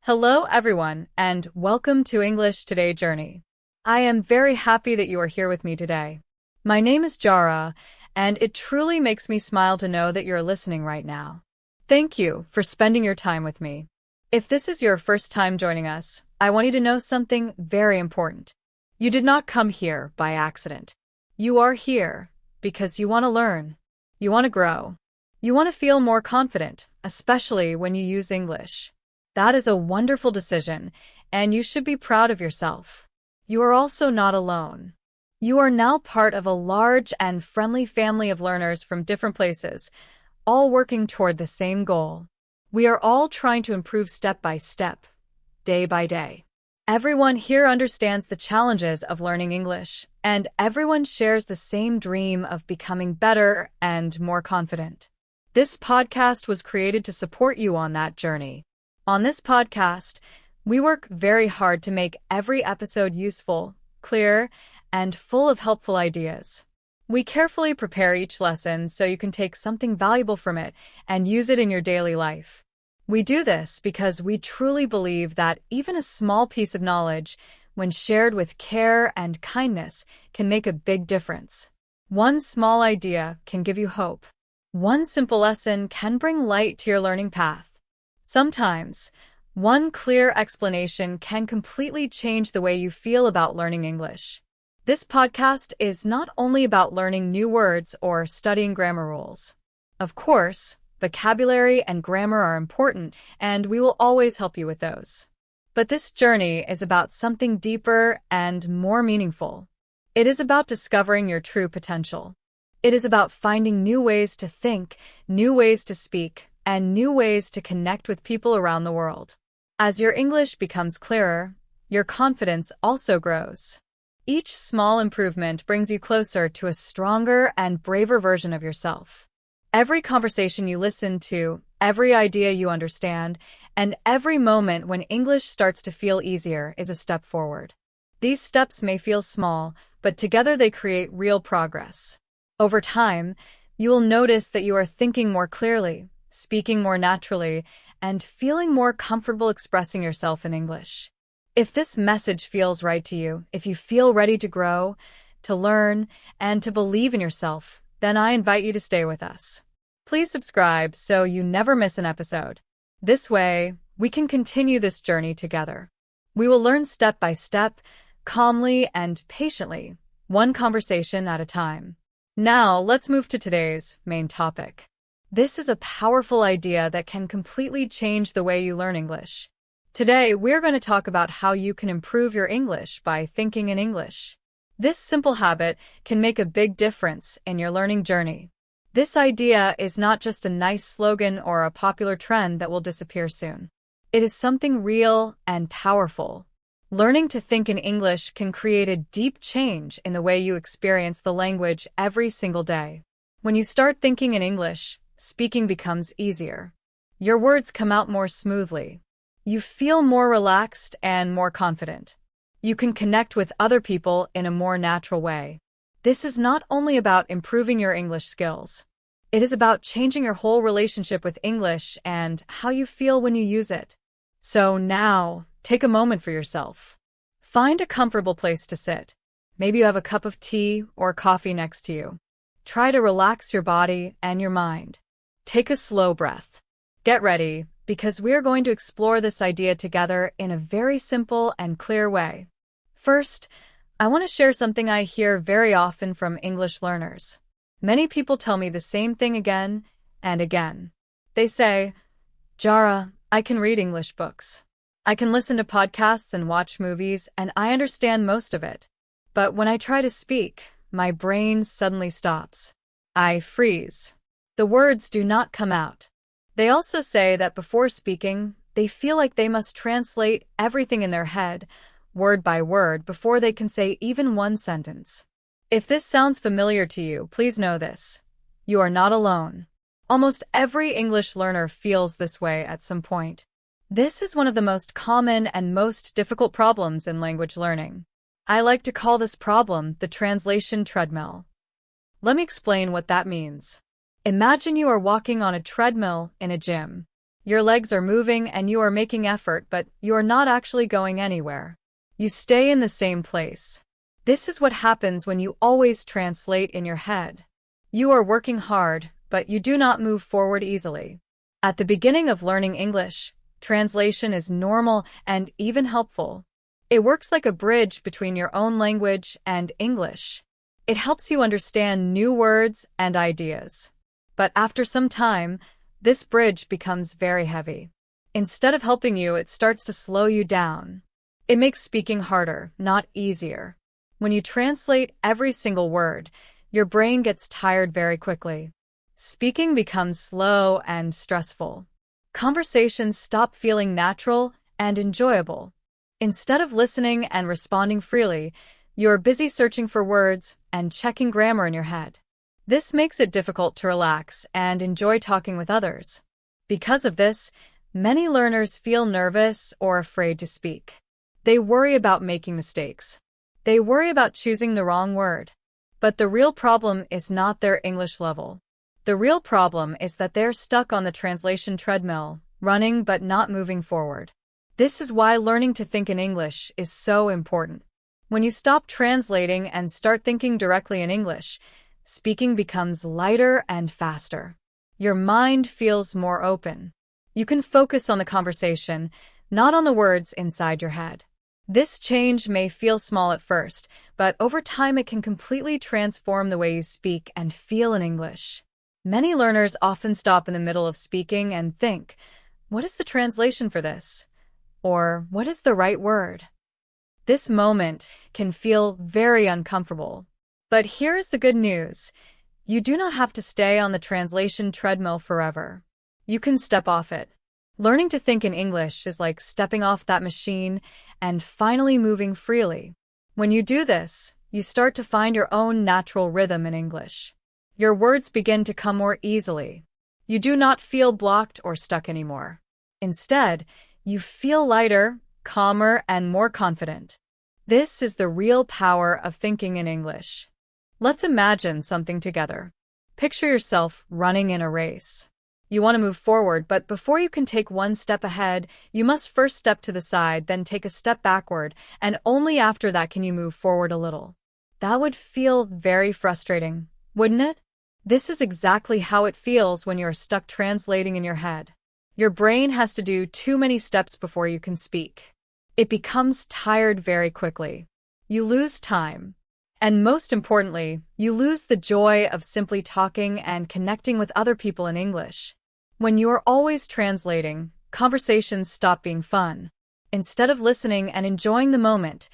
Hello, everyone, and welcome to English Today Journey. I am very happy that you are here with me today. My name is Jara, and it truly makes me smile to know that you're listening right now. Thank you for spending your time with me. If this is your first time joining us, I want you to know something very important. You did not come here by accident. You are here because you want to learn. You want to grow. You want to feel more confident, especially when you use English. That is a wonderful decision, and you should be proud of yourself. You are also not alone. You are now part of a large and friendly family of learners from different places, all working toward the same goal. We are all trying to improve step by step, day by day. Everyone here understands the challenges of learning English, and everyone shares the same dream of becoming better and more confident. This podcast was created to support you on that journey. On this podcast, we work very hard to make every episode useful, clear, and full of helpful ideas. We carefully prepare each lesson so you can take something valuable from it and use it in your daily life. We do this because we truly believe that even a small piece of knowledge, when shared with care and kindness, can make a big difference. One small idea can give you hope. One simple lesson can bring light to your learning path. Sometimes, one clear explanation can completely change the way you feel about learning English. This podcast is not only about learning new words or studying grammar rules. Of course, vocabulary and grammar are important, and we will always help you with those. But this journey is about something deeper and more meaningful. It is about discovering your true potential. It is about finding new ways to think, new ways to speak, and new ways to connect with people around the world. As your English becomes clearer, your confidence also grows. Each small improvement brings you closer to a stronger and braver version of yourself. Every conversation you listen to, every idea you understand, and every moment when English starts to feel easier is a step forward. These steps may feel small, but together they create real progress. Over time, you will notice that you are thinking more clearly, speaking more naturally, and feeling more comfortable expressing yourself in English. If this message feels right to you, if you feel ready to grow, to learn, and to believe in yourself, then I invite you to stay with us. Please subscribe so you never miss an episode. This way, we can continue this journey together. We will learn step by step, calmly and patiently, one conversation at a time. Now, let's move to today's main topic. This is a powerful idea that can completely change the way you learn English. Today, we're going to talk about how you can improve your English by thinking in English. This simple habit can make a big difference in your learning journey. This idea is not just a nice slogan or a popular trend that will disappear soon. It is something real and powerful. Learning to think in English can create a deep change in the way you experience the language every single day. When you start thinking in English, speaking becomes easier. Your words come out more smoothly. You feel more relaxed and more confident. You can connect with other people in a more natural way. This is not only about improving your English skills. It is about changing your whole relationship with English and how you feel when you use it. So now, take a moment for yourself. Find a comfortable place to sit. Maybe you have a cup of tea or coffee next to you. Try to relax your body and your mind. Take a slow breath. Get ready, because we're going to explore this idea together in a very simple and clear way. First, I want to share something I hear very often from English learners. Many people tell me the same thing again and again. They say, Jara, I can read English books. I can listen to podcasts and watch movies, and I understand most of it. But when I try to speak, my brain suddenly stops. I freeze. The words do not come out. They also say that before speaking, they feel like they must translate everything in their head, word by word, before they can say even one sentence. If this sounds familiar to you, please know this. You are not alone. Almost every English learner feels this way at some point. This is one of the most common and most difficult problems in language learning. I like to call this problem the translation treadmill. Let me explain what that means. Imagine you are walking on a treadmill in a gym. Your legs are moving and you are making effort, but you are not actually going anywhere. You stay in the same place. This is what happens when you always translate in your head. You are working hard, but you do not move forward easily. At the beginning of learning English, translation is normal and even helpful. It works like a bridge between your own language and English. It helps you understand new words and ideas. But after some time, this bridge becomes very heavy. Instead of helping you, it starts to slow you down. It makes speaking harder, not easier. When you translate every single word, your brain gets tired very quickly. Speaking becomes slow and stressful. Conversations stop feeling natural and enjoyable. Instead of listening and responding freely, you're busy searching for words and checking grammar in your head. This makes it difficult to relax and enjoy talking with others. Because of this, many learners feel nervous or afraid to speak. They worry about making mistakes. They worry about choosing the wrong word. But the real problem is not their English level. The real problem is that they're stuck on the translation treadmill, running but not moving forward. This is why learning to think in English is so important. When you stop translating and start thinking directly in English, speaking becomes lighter and faster. Your mind feels more open. You can focus on the conversation, not on the words inside your head. This change may feel small at first, but over time it can completely transform the way you speak and feel in English. Many learners often stop in the middle of speaking and think, "What is the translation for this?" Or, "What is the right word?" This moment can feel very uncomfortable. But here's the good news. You do not have to stay on the translation treadmill forever. You can step off it. Learning to think in English is like stepping off that machine and finally moving freely. When you do this, you start to find your own natural rhythm in English. Your words begin to come more easily. You do not feel blocked or stuck anymore. Instead, you feel lighter, calmer, and more confident. This is the real power of thinking in English. Let's imagine something together. Picture yourself running in a race. You want to move forward, but before you can take one step ahead, you must first step to the side, then take a step backward, and only after that can you move forward a little. That would feel very frustrating, wouldn't it? This is exactly how it feels when you're stuck translating in your head. Your brain has to do too many steps before you can speak. It becomes tired very quickly. You lose time. And most importantly, you lose the joy of simply talking and connecting with other people in English. When you are always translating, conversations stop being fun. Instead of listening and enjoying the moment,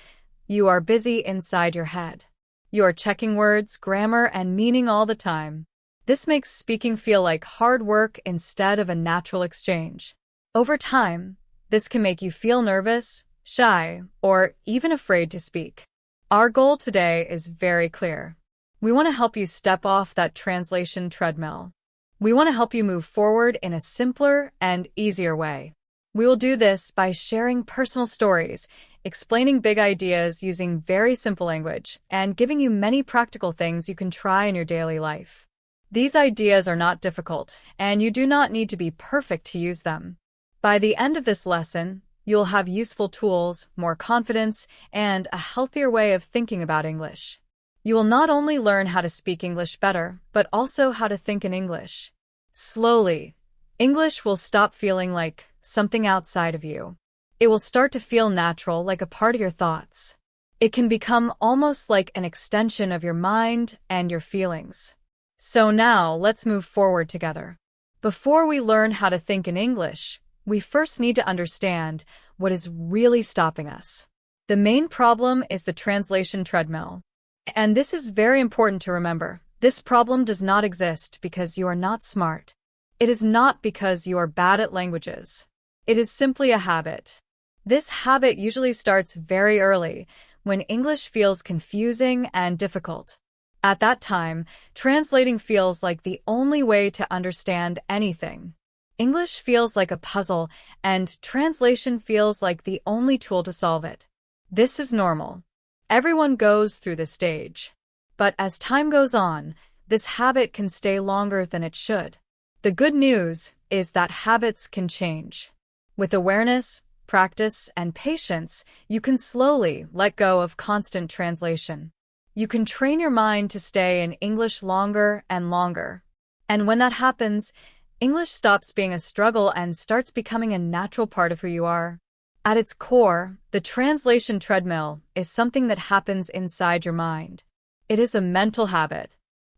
you are busy inside your head. You are checking words, grammar, and meaning all the time. This makes speaking feel like hard work instead of a natural exchange. Over time, this can make you feel nervous, shy, or even afraid to speak. Our goal today is very clear. We want to help you step off that translation treadmill. We want to help you move forward in a simpler and easier way. We will do this by sharing personal stories, explaining big ideas using very simple language, and giving you many practical things you can try in your daily life. These ideas are not difficult, and you do not need to be perfect to use them. By the end of this lesson, you'll have useful tools, more confidence, and a healthier way of thinking about English. You will not only learn how to speak English better, but also how to think in English. Slowly, English will stop feeling like something outside of you. It will start to feel natural, like a part of your thoughts. It can become almost like an extension of your mind and your feelings. So now, let's move forward together. Before we learn how to think in English, we first need to understand what is really stopping us. The main problem is the translation treadmill. And this is very important to remember. This problem does not exist because you are not smart. It is not because you are bad at languages. It is simply a habit. This habit usually starts very early, when English feels confusing and difficult. At that time, translating feels like the only way to understand anything. English feels like a puzzle, and translation feels like the only tool to solve it. This is normal. Everyone goes through this stage. But as time goes on, this habit can stay longer than it should. The good news, is that habits can change. With awareness, practice, and patience, you can slowly let go of constant translation. You can train your mind to stay in English longer and longer. And when that happens, English stops being a struggle and starts becoming a natural part of who you are. At its core, the translation treadmill is something that happens inside your mind. It is a mental habit.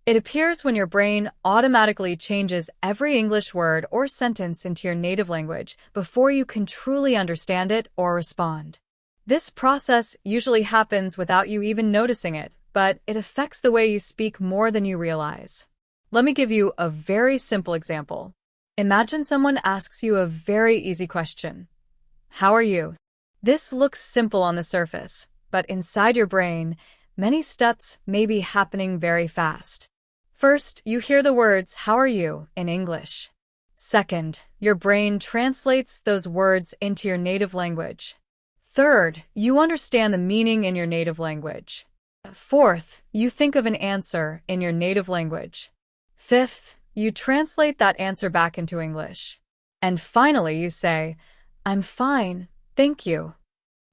It appears when your brain automatically changes every English word or sentence into your native language before you can truly understand it or respond. This process usually happens without you even noticing it, but it affects the way you speak more than you realize. Let me give you a very simple example. Imagine someone asks you a very easy question. How are you? This looks simple on the surface, but inside your brain, many steps may be happening very fast. First, you hear the words, "How are you?" in English. Second, your brain translates those words into your native language. Third, you understand the meaning in your native language. Fourth, you think of an answer in your native language. Fifth, you translate that answer back into English. And finally, you say, "I'm fine, thank you."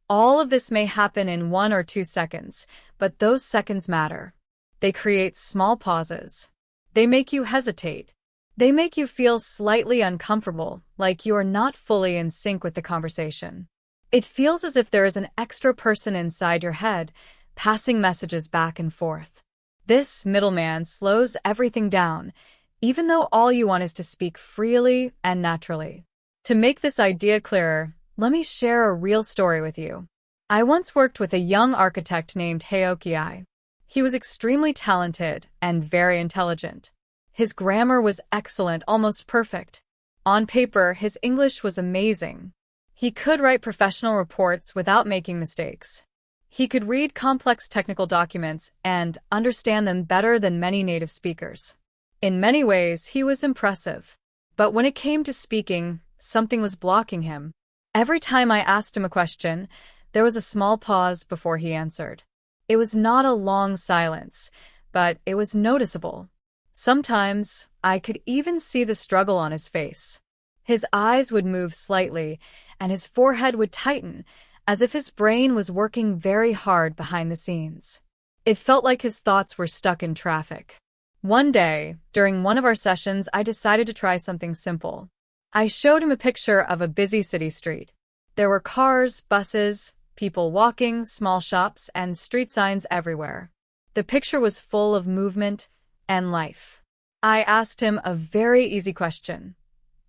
All of this may happen in 1 or 2 seconds, but those seconds matter. They create small pauses. They make you hesitate. They make you feel slightly uncomfortable, like you are not fully in sync with the conversation. It feels as if there is an extra person inside your head, passing messages back and forth. This middleman slows everything down, even though all you want is to speak freely and naturally. To make this idea clearer, let me share a real story with you. I once worked with a young architect named Haoki. He was extremely talented and very intelligent. His grammar was excellent, almost perfect. On paper, his English was amazing. He could write professional reports without making mistakes. He could read complex technical documents and understand them better than many native speakers. In many ways, he was impressive. But when it came to speaking, something was blocking him. Every time I asked him a question, there was a small pause before he answered. It was not a long silence, but it was noticeable. Sometimes, I could even see the struggle on his face. His eyes would move slightly, and his forehead would tighten, as if his brain was working very hard behind the scenes. It felt like his thoughts were stuck in traffic. One day, during one of our sessions, I decided to try something simple. I showed him a picture of a busy city street. There were cars, buses, people walking, small shops, and street signs everywhere. The picture was full of movement and life. I asked him a very easy question.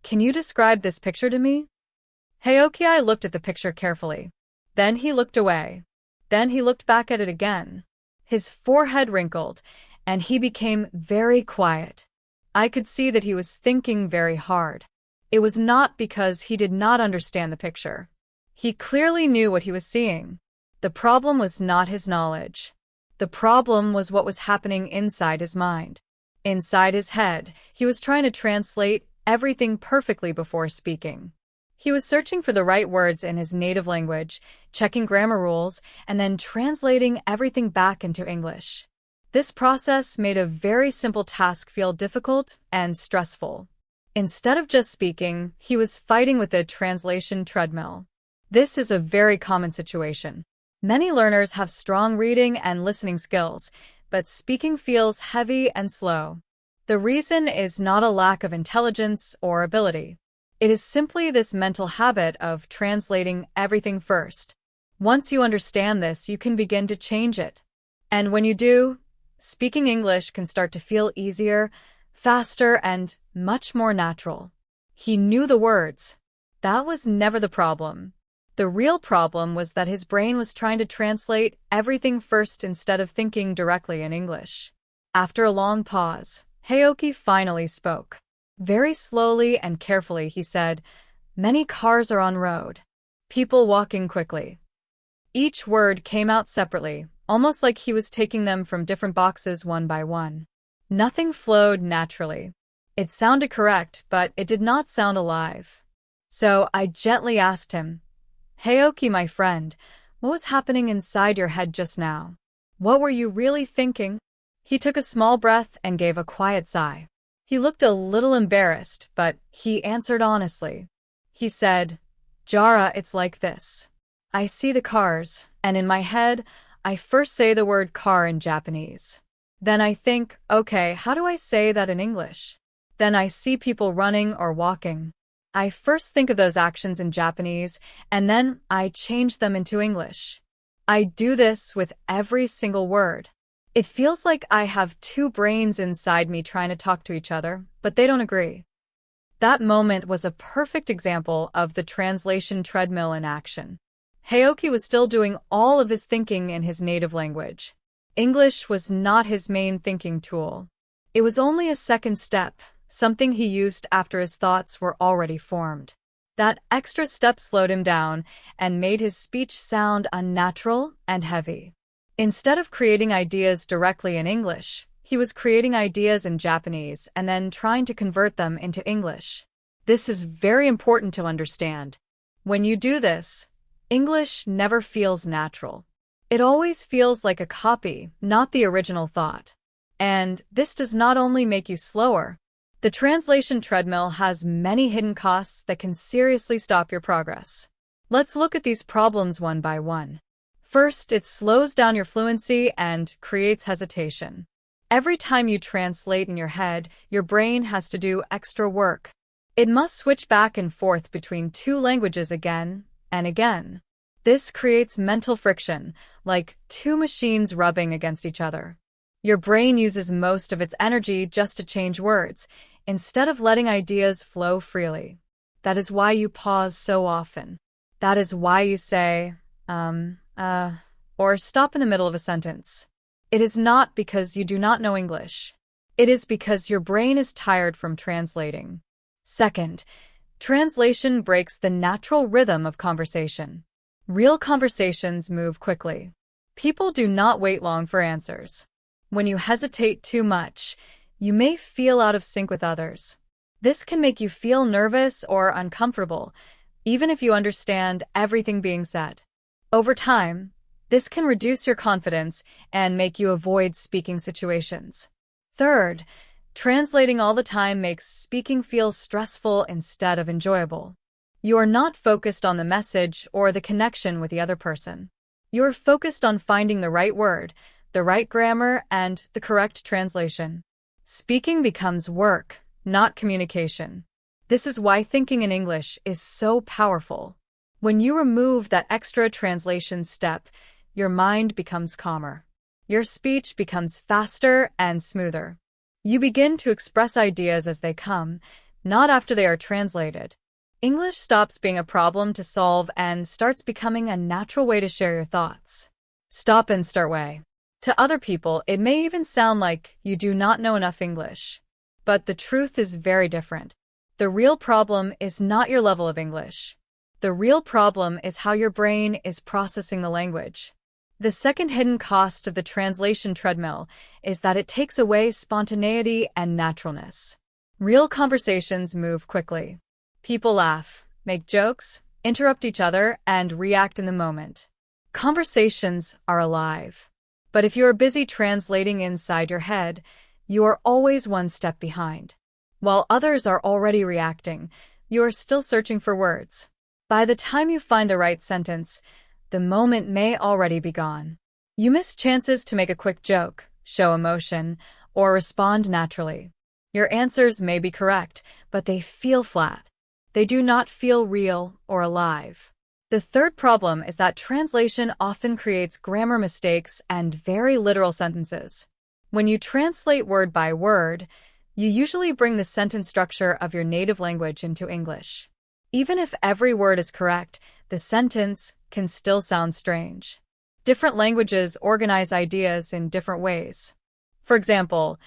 "Can you describe this picture to me?" Haoki looked at the picture carefully. Then he looked away. Then he looked back at it again. His forehead wrinkled, and he became very quiet. I could see that he was thinking very hard. It was not because he did not understand the picture. He clearly knew what he was seeing. The problem was not his knowledge. The problem was what was happening inside his mind. Inside his head, he was trying to translate everything perfectly before speaking. He was searching for the right words in his native language, checking grammar rules, and then translating everything back into English. This process made a very simple task feel difficult and stressful. Instead of just speaking, he was fighting with a translation treadmill. This is a very common situation. Many learners have strong reading and listening skills, but speaking feels heavy and slow. The reason is not a lack of intelligence or ability. It is simply this mental habit of translating everything first. Once you understand this, you can begin to change it. And when you do, speaking English can start to feel easier, faster, and much more natural. He knew the words. That was never the problem. The real problem was that his brain was trying to translate everything first instead of thinking directly in English. After a long pause, Haoki finally spoke. Very slowly and carefully, he said, "Many cars are on road. People walking quickly." Each word came out separately, almost like he was taking them from different boxes one by one. Nothing flowed naturally. It sounded correct, but it did not sound alive. So I gently asked him, "Haoki, my friend, what was happening inside your head just now? What were you really thinking?" He took a small breath and gave a quiet sigh. He looked a little embarrassed, but he answered honestly. He said, "Jara, it's like this. I see the cars, and in my head, I first say the word car in Japanese. Then I think, okay, how do I say that in English? Then I see people running or walking. I first think of those actions in Japanese, and then I change them into English. I do this with every single word. It feels like I have two brains inside me trying to talk to each other, but they don't agree." That moment was a perfect example of the translation treadmill in action. Heoki was still doing all of his thinking in his native language. English was not his main thinking tool. It was only a second step, something he used after his thoughts were already formed. That extra step slowed him down and made his speech sound unnatural and heavy. Instead of creating ideas directly in English, he was creating ideas in Japanese and then trying to convert them into English. This is very important to understand. When you do this, English never feels natural. It always feels like a copy, not the original thought. And this does not only make you slower. The translation treadmill has many hidden costs that can seriously stop your progress. Let's look at these problems one by one. First, it slows down your fluency and creates hesitation. Every time you translate in your head, your brain has to do extra work. It must switch back and forth between two languages again and again. This creates mental friction, like two machines rubbing against each other. Your brain uses most of its energy just to change words, instead of letting ideas flow freely. That is why you pause so often. That is why you say, or stop in the middle of a sentence. It is not because you do not know English. It is because your brain is tired from translating. Second, translation breaks the natural rhythm of conversation. Real conversations move quickly. People do not wait long for answers. When you hesitate too much, you may feel out of sync with others. This can make you feel nervous or uncomfortable, even if you understand everything being said. Over time, this can reduce your confidence and make you avoid speaking situations. Third, translating all the time makes speaking feel stressful instead of enjoyable. You are not focused on the message or the connection with the other person. You are focused on finding the right word, the right grammar, and the correct translation. Speaking becomes work, not communication. This is why thinking in English is so powerful. When you remove that extra translation step, your mind becomes calmer. Your speech becomes faster and smoother. You begin to express ideas as they come, not after they are translated. English stops being a problem to solve and starts becoming a natural way to share your thoughts. Stop and start way. To other people, it may even sound like you do not know enough English. But the truth is very different. The real problem is not your level of English. The real problem is how your brain is processing the language. The second hidden cost of the translation treadmill is that it takes away spontaneity and naturalness. Real conversations move quickly. People laugh, make jokes, interrupt each other, and react in the moment. Conversations are alive. But if you are busy translating inside your head, you are always one step behind. While others are already reacting, you are still searching for words. By the time you find the right sentence, the moment may already be gone. You miss chances to make a quick joke, show emotion, or respond naturally. Your answers may be correct, but they feel flat. They do not feel real or alive. The third problem is that translation often creates grammar mistakes and very literal sentences. When you translate word by word, you usually bring the sentence structure of your native language into English. Even if every word is correct, the sentence can still sound strange. Different languages organize ideas in different ways. For example,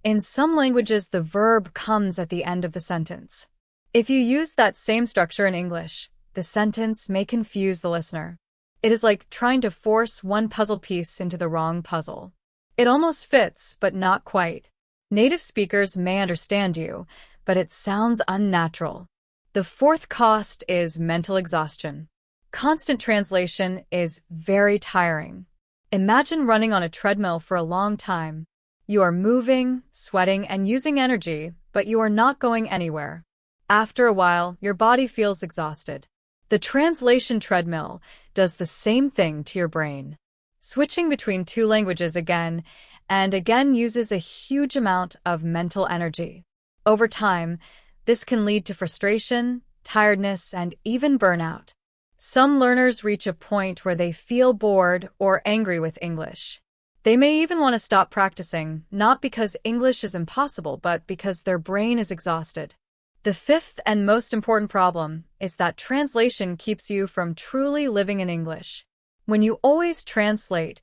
in some languages the verb comes at the end of the sentence. If you use that same structure in English, the sentence may confuse the listener. It is like trying to force one puzzle piece into the wrong puzzle. It almost fits, but not quite. Native speakers may understand you, but it sounds unnatural. The fourth cost is mental exhaustion. Constant translation is very tiring. Imagine running on a treadmill for a long time. You are moving, sweating, and using energy, but you are not going anywhere. After a while, your body feels exhausted. The translation treadmill does the same thing to your brain. Switching between two languages again and again uses a huge amount of mental energy. Over time, this can lead to frustration, tiredness, and even burnout. Some learners reach a point where they feel bored or angry with English. They may even want to stop practicing, not because English is impossible, but because their brain is exhausted. The fifth and most important problem is that translation keeps you from truly living in English. When you always translate,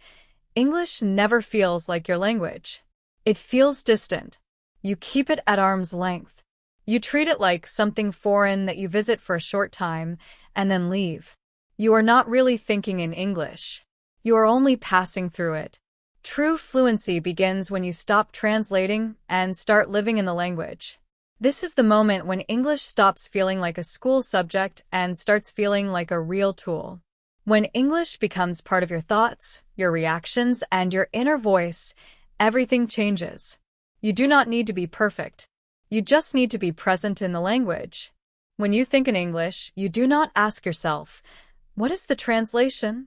English never feels like your language. It feels distant. You keep it at arm's length. You treat it like something foreign that you visit for a short time and then leave. You are not really thinking in English. You are only passing through it. True fluency begins when you stop translating and start living in the language. This is the moment when English stops feeling like a school subject and starts feeling like a real tool. When English becomes part of your thoughts, your reactions, and your inner voice, everything changes. You do not need to be perfect. You just need to be present in the language. When you think in English, you do not ask yourself, "What is the translation?"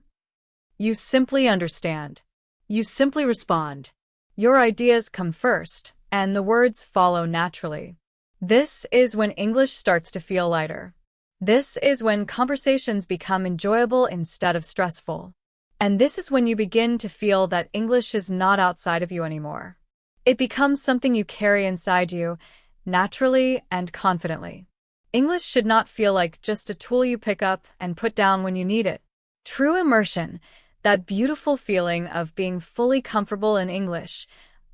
You simply understand. You simply respond. Your ideas come first, and the words follow naturally. This is when English starts to feel lighter. This is when conversations become enjoyable instead of stressful. And this is when you begin to feel that English is not outside of you anymore. It becomes something you carry inside you, naturally and confidently. English should not feel like just a tool you pick up and put down when you need it. True immersion, that beautiful feeling of being fully comfortable in English,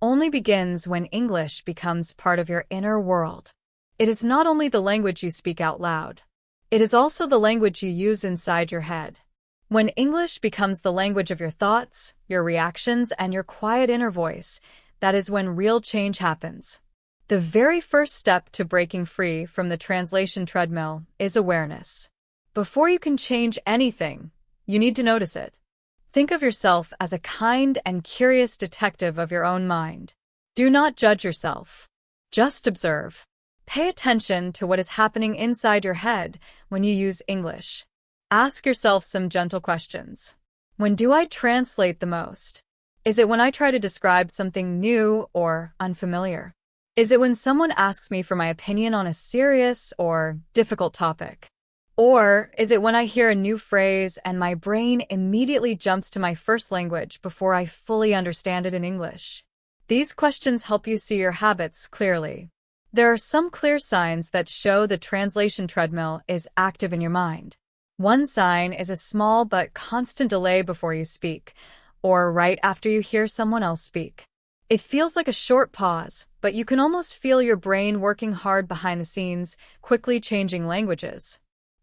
only begins when English becomes part of your inner world. It is not only the language you speak out loud. It is also the language you use inside your head. When English becomes the language of your thoughts, your reactions, and your quiet inner voice, that is when real change happens. The very first step to breaking free from the translation treadmill is awareness. Before you can change anything, you need to notice it. Think of yourself as a kind and curious detective of your own mind. Do not judge yourself. Just observe. Pay attention to what is happening inside your head when you use English. Ask yourself some gentle questions. When do I translate the most? Is it when I try to describe something new or unfamiliar? Is it when someone asks me for my opinion on a serious or difficult topic? Or is it when I hear a new phrase and my brain immediately jumps to my first language before I fully understand it in English? These questions help you see your habits clearly. There are some clear signs that show the translation treadmill is active in your mind. One sign is a small but constant delay before you speak, or right after you hear someone else speak. It feels like a short pause, but you can almost feel your brain working hard behind the scenes, quickly changing languages.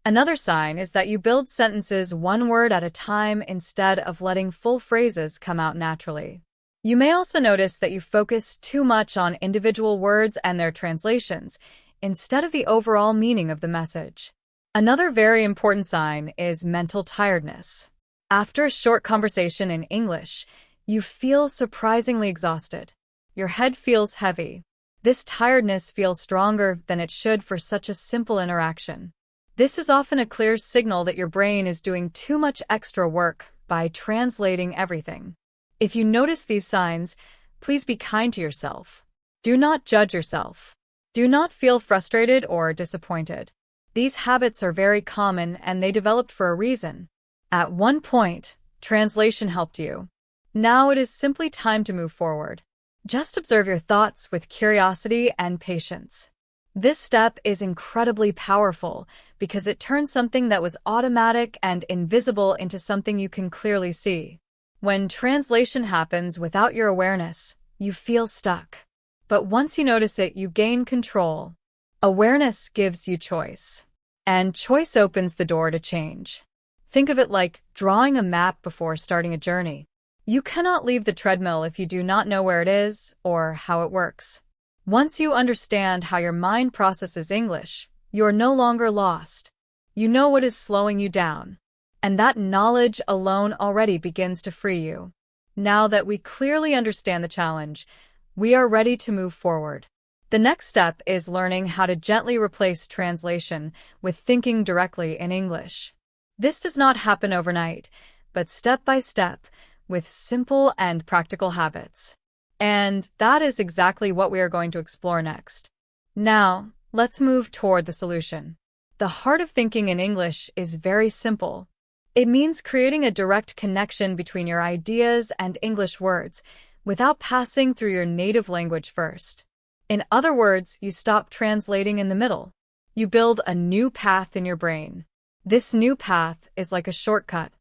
Another sign is that you build sentences one word at a time instead of letting full phrases come out naturally. You may also notice that you focus too much on individual words and their translations, instead of the overall meaning of the message. Another very important sign is mental tiredness. After a short conversation in English, you feel surprisingly exhausted. Your head feels heavy. This tiredness feels stronger than it should for such a simple interaction. This is often a clear signal that your brain is doing too much extra work by translating everything. If you notice these signs, please be kind to yourself. Do not judge yourself. Do not feel frustrated or disappointed. These habits are very common and they developed for a reason. At one point, translation helped you. Now it is simply time to move forward. Just observe your thoughts with curiosity and patience. This step is incredibly powerful because it turns something that was automatic and invisible into something you can clearly see. When translation happens without your awareness, you feel stuck. But once you notice it, you gain control. Awareness gives you choice. And choice opens the door to change. Think of it like drawing a map before starting a journey. You cannot leave the treadmill if you do not know where it is or how it works. Once you understand how your mind processes English, you are no longer lost. You know what is slowing you down. And that knowledge alone already begins to free you. Now that we clearly understand the challenge, We are ready to move forward. The next step is learning how to gently replace translation with thinking directly in English. This does not happen overnight, but step by step, with simple and practical habits. And that is exactly what we are going to explore next. Now, let's move toward the solution. The heart of thinking in English is very simple. It means creating a direct connection between your ideas and English words without passing through your native language first. In other words, you stop translating in the middle. You build a new path in your brain. This new path is like a shortcut.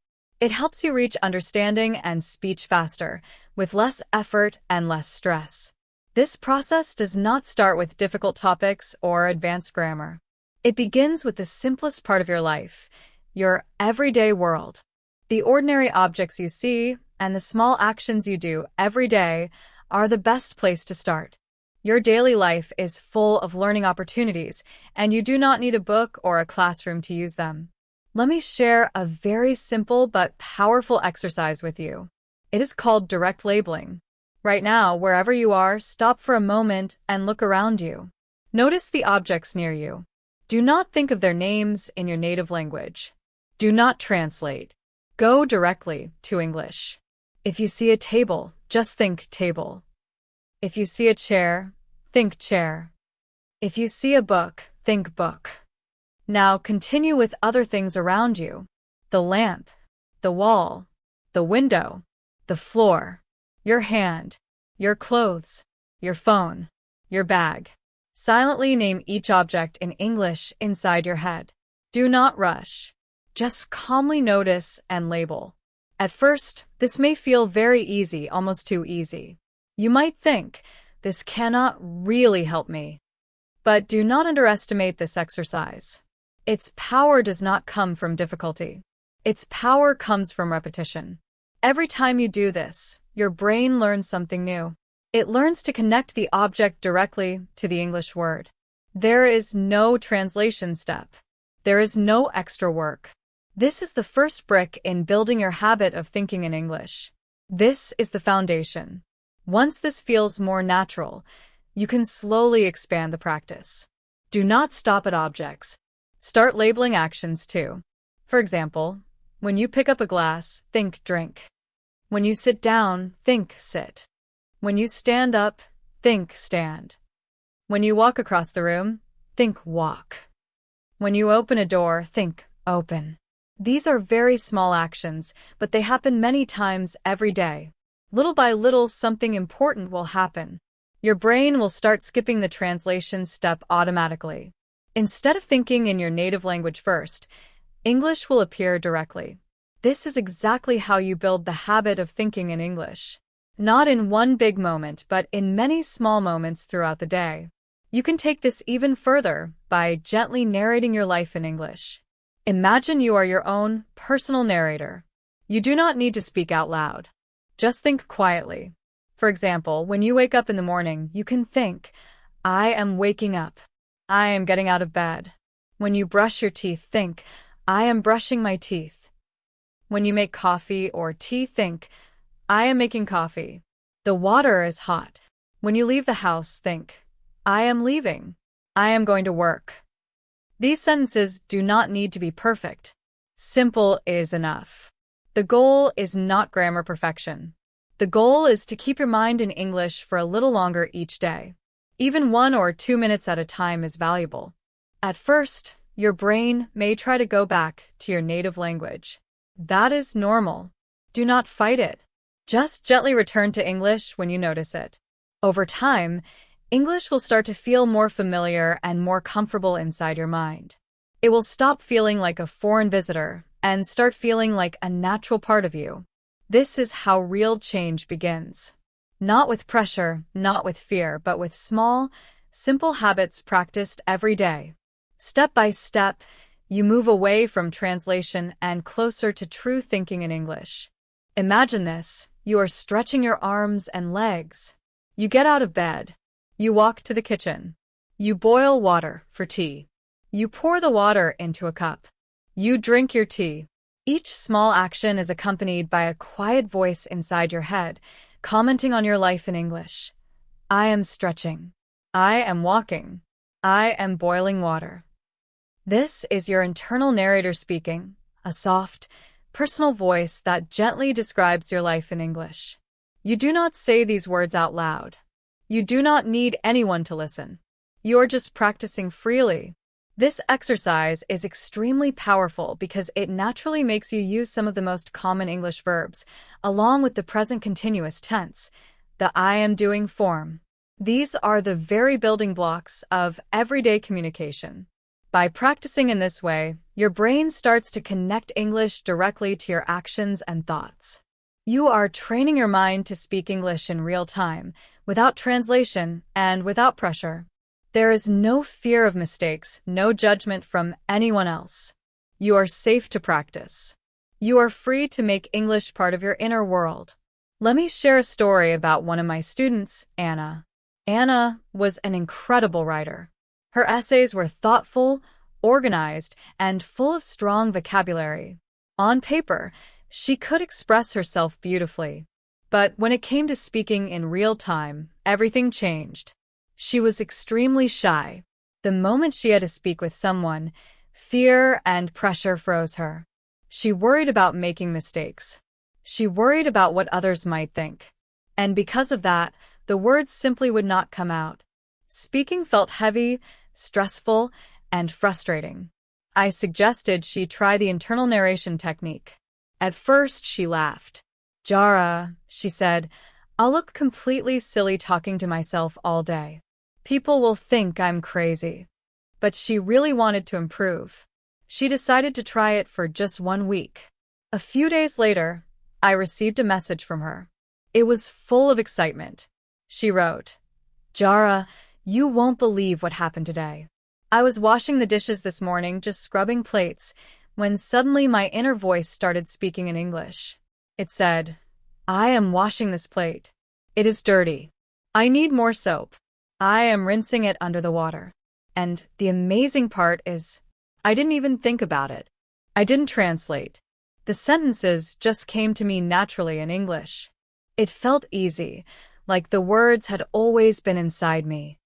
It helps you reach understanding and speech faster, with less effort and less stress. This process does not start with difficult topics or advanced grammar. It begins with the simplest part of your life, your everyday world. The ordinary objects you see and the small actions you do every day are the best place to start. Your daily life is full of learning opportunities, and you do not need a book or a classroom to use them. Let me share a very simple but powerful exercise with you. It is called direct labeling. Right now, wherever you are, stop for a moment and look around you. Notice the objects near you. Do not think of their names in your native language. Do not translate. Go directly to English. If you see a table, just think table. If you see a chair, think chair. If you see a book, think book. Now continue with other things around you. The lamp, the wall, the window, the floor, your hand, your clothes, your phone, your bag. Silently name each object in English inside your head. Do not rush. Just calmly notice and label. At first, this may feel very easy, almost too easy. You might think, this cannot really help me. But do not underestimate this exercise. Its power does not come from difficulty. Its power comes from repetition. Every time you do this, your brain learns something new. It learns to connect the object directly to the English word. There is no translation step. There is no extra work. This is the first brick in building your habit of thinking in English. This is the foundation. Once this feels more natural, you can slowly expand the practice. Do not stop at objects. Start labeling actions too. For example, when you pick up a glass, think drink. When you sit down, think sit. When you stand up, think stand. When you walk across the room, think walk. When you open a door, think open. These are very small actions, but they happen many times every day. Little by little, something important will happen. Your brain will start skipping the translation step automatically. Instead of thinking in your native language first, English will appear directly. This is exactly how you build the habit of thinking in English. Not in one big moment, but in many small moments throughout the day. You can take this even further by gently narrating your life in English. Imagine you are your own personal narrator. You do not need to speak out loud. Just think quietly. For example, when you wake up in the morning, you can think, I am waking up. I am getting out of bed. When you brush your teeth, think, I am brushing my teeth. When you make coffee or tea, think, I am making coffee. The water is hot. When you leave the house, think, I am leaving. I am going to work. These sentences do not need to be perfect. Simple is enough. The goal is not grammar perfection. The goal is to keep your mind in English for a little longer each day. Even 1 or 2 minutes at a time is valuable. At first, your brain may try to go back to your native language. That is normal. Do not fight it. Just gently return to English when you notice it. Over time, English will start to feel more familiar and more comfortable inside your mind. It will stop feeling like a foreign visitor and start feeling like a natural part of you. This is how real change begins. Not with pressure, not with fear, but with small, simple habits practiced every day. Step by step, you move away from translation and closer to true thinking in English. Imagine this. You are stretching your arms and legs. You get out of bed. You walk to the kitchen. You boil water for tea. You pour the water into a cup. You drink your tea. Each small action is accompanied by a quiet voice inside your head, commenting on your life in English. I am stretching. I am walking. I am boiling water. This is your internal narrator speaking, a soft, personal voice that gently describes your life in English. You do not say these words out loud. You do not need anyone to listen. You're just practicing freely. This exercise is extremely powerful because it naturally makes you use some of the most common English verbs, along with the present continuous tense, the I am doing form. These are the very building blocks of everyday communication. By practicing in this way, your brain starts to connect English directly to your actions and thoughts. You are training your mind to speak English in real time, without translation and without pressure. There is no fear of mistakes, no judgment from anyone else. You are safe to practice. You are free to make English part of your inner world. Let me share a story about one of my students, Anna. Anna was an incredible writer. Her essays were thoughtful, organized, and full of strong vocabulary. On paper, she could express herself beautifully. But when it came to speaking in real time, everything changed. She was extremely shy. The moment she had to speak with someone, fear and pressure froze her. She worried about making mistakes. She worried about what others might think. And because of that, the words simply would not come out. Speaking felt heavy, stressful, and frustrating. I suggested she try the internal narration technique. At first, she laughed. "Jara," she said, "I'll look completely silly talking to myself all day. People will think I'm crazy." But she really wanted to improve. She decided to try it for just 1 week. A few days later, I received a message from her. It was full of excitement. She wrote, "Jara, you won't believe what happened today. I was washing the dishes this morning, just scrubbing plates, when suddenly my inner voice started speaking in English. It said, 'I am washing this plate. It is dirty. I need more soap. I am rinsing it under the water.' And the amazing part is, I didn't even think about it. I didn't translate. The sentences just came to me naturally in English. It felt easy, like the words had always been inside me."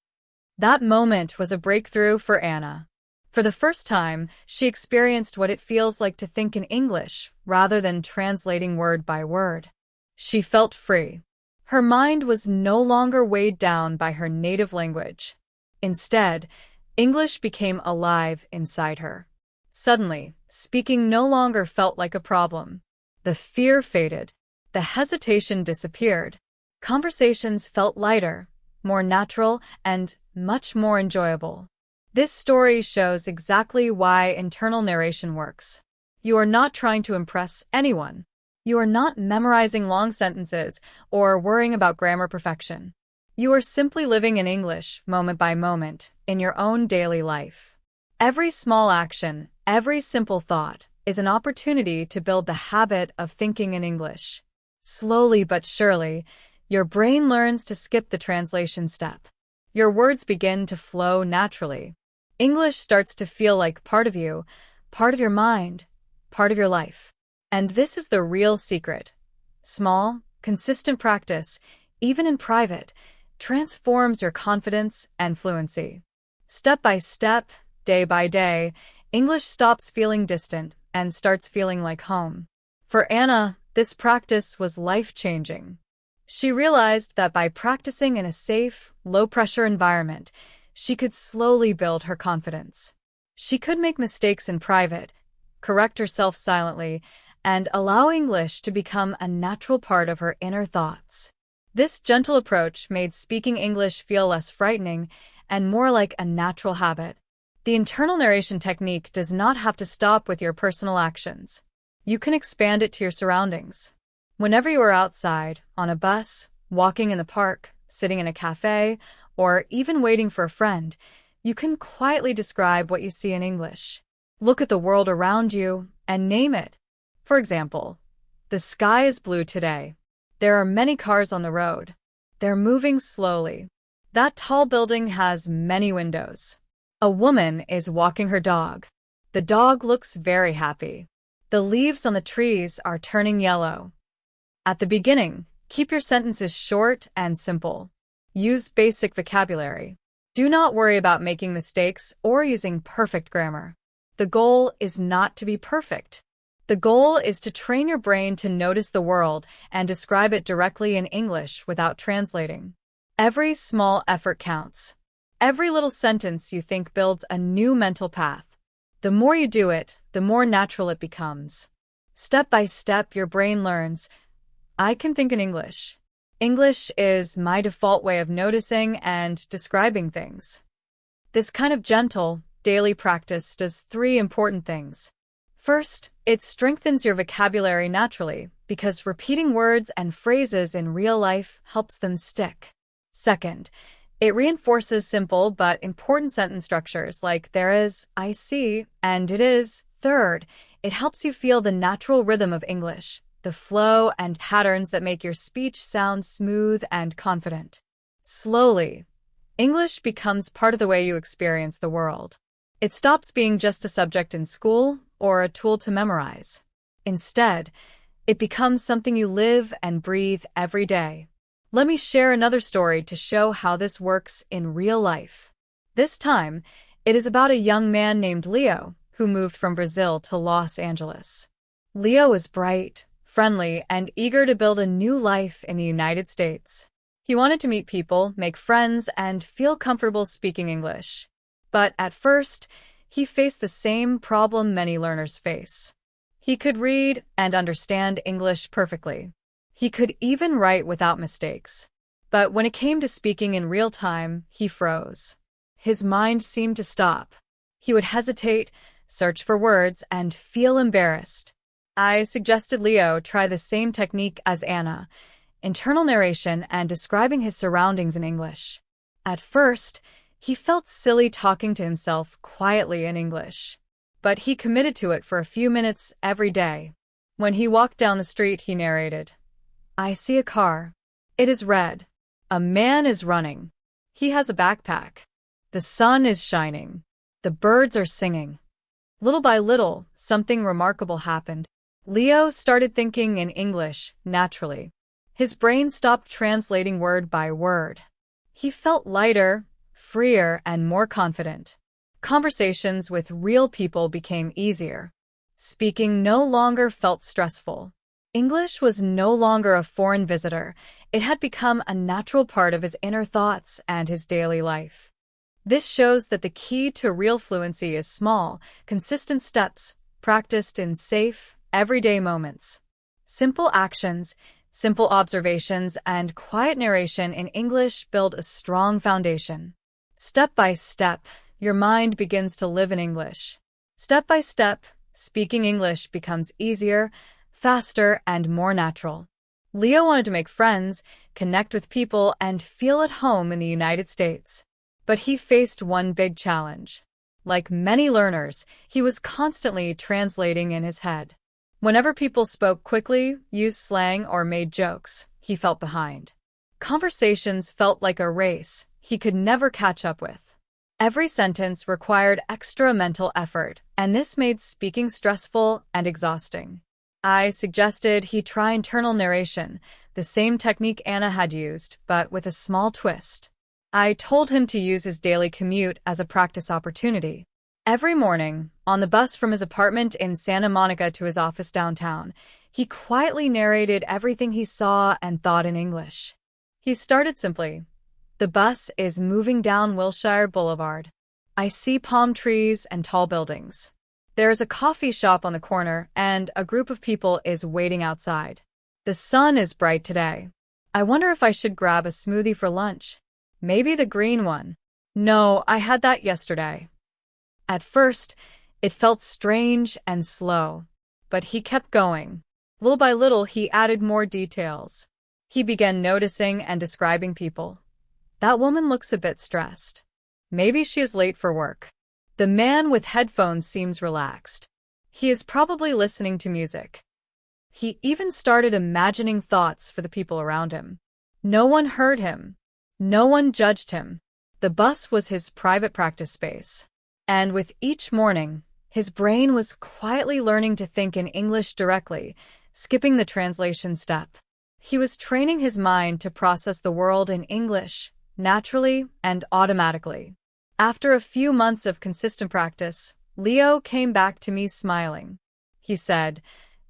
That moment was a breakthrough for Anna. For the first time, she experienced what it feels like to think in English rather than translating word by word. She felt free. Her mind was no longer weighed down by her native language. Instead, English became alive inside her. Suddenly, speaking no longer felt like a problem. The fear faded. The hesitation disappeared. Conversations felt lighter, more natural, and much more enjoyable. This story shows exactly why internal narration works. You are not trying to impress anyone. You are not memorizing long sentences or worrying about grammar perfection. You are simply living in English, moment by moment, in your own daily life. Every small action, every simple thought, is an opportunity to build the habit of thinking in English. Slowly but surely, your brain learns to skip the translation step. Your words begin to flow naturally. English starts to feel like part of you, part of your mind, part of your life. And this is the real secret. Small, consistent practice, even in private, transforms your confidence and fluency. Step by step, day by day, English stops feeling distant and starts feeling like home. For Anna, this practice was life-changing. She realized that by practicing in a safe, low-pressure environment, she could slowly build her confidence. She could make mistakes in private, correct herself silently, and allow English to become a natural part of her inner thoughts. This gentle approach made speaking English feel less frightening and more like a natural habit. The internal narration technique does not have to stop with your personal actions. You can expand it to your surroundings. Whenever you are outside, on a bus, walking in the park, sitting in a cafe, or even waiting for a friend, you can quietly describe what you see in English. Look at the world around you and name it. For example, the sky is blue today. There are many cars on the road. They're moving slowly. That tall building has many windows. A woman is walking her dog. The dog looks very happy. The leaves on the trees are turning yellow. At the beginning, keep your sentences short and simple. Use basic vocabulary. Do not worry about making mistakes or using perfect grammar. The goal is not to be perfect. The goal is to train your brain to notice the world and describe it directly in English without translating. Every small effort counts. Every little sentence you think builds a new mental path. The more you do it, the more natural it becomes. Step by step, your brain learns, I can think in English. English is my default way of noticing and describing things. This kind of gentle, daily practice does three important things. First, it strengthens your vocabulary naturally because repeating words and phrases in real life helps them stick. Second, it reinforces simple but important sentence structures like there is, I see, and it is. Third, it helps you feel the natural rhythm of English, the flow and patterns that make your speech sound smooth and confident. Slowly, English becomes part of the way you experience the world. It stops being just a subject in school or a tool to memorize. Instead, it becomes something you live and breathe every day. Let me share another story to show how this works in real life. This time, it is about a young man named Leo who moved from Brazil to Los Angeles. Leo is bright, friendly, and eager to build a new life in the United States. He wanted to meet people, make friends, and feel comfortable speaking English. But at first, he faced the same problem many learners face. He could read and understand English perfectly. He could even write without mistakes. But when it came to speaking in real time, he froze. His mind seemed to stop. He would hesitate, search for words, and feel embarrassed. I suggested Leo try the same technique as Anna, internal narration and describing his surroundings in English. At first, he felt silly talking to himself quietly in English, but he committed to it for a few minutes every day. When he walked down the street, he narrated, I see a car. It is red. A man is running. He has a backpack. The sun is shining. The birds are singing. Little by little, something remarkable happened. Leo started thinking in English naturally. His brain stopped translating word by word. He felt lighter, freer, and more confident. Conversations with real people became easier. Speaking no longer felt stressful. English was no longer a foreign visitor. It had become a natural part of his inner thoughts and his daily life. This shows that the key to real fluency is small, consistent steps, practiced in safe, everyday moments. Simple actions, simple observations, and quiet narration in English build a strong foundation. Step by step, your mind begins to live in English. Step by step, speaking English becomes easier, faster, and more natural. Leo wanted to make friends, connect with people, and feel at home in the United States. But he faced one big challenge. Like many learners, he was constantly translating in his head. Whenever people spoke quickly, used slang, or made jokes, he felt behind. Conversations felt like a race he could never catch up with. Every sentence required extra mental effort, and this made speaking stressful and exhausting. I suggested he try internal narration, the same technique Anna had used, but with a small twist. I told him to use his daily commute as a practice opportunity. Every morning, on the bus from his apartment in Santa Monica to his office downtown, he quietly narrated everything he saw and thought in English. He started simply, the bus is moving down Wilshire Boulevard. I see palm trees and tall buildings. There is a coffee shop on the corner, and a group of people is waiting outside. The sun is bright today. I wonder if I should grab a smoothie for lunch. Maybe the green one. No, I had that yesterday. At first, it felt strange and slow, but he kept going. Little by little, he added more details. He began noticing and describing people. That woman looks a bit stressed. Maybe she is late for work. The man with headphones seems relaxed. He is probably listening to music. He even started imagining thoughts for the people around him. No one heard him. No one judged him. The bus was his private practice space. And with each morning, his brain was quietly learning to think in English directly, skipping the translation step. He was training his mind to process the world in English, naturally, and automatically. After a few months of consistent practice, Leo came back to me smiling. He said,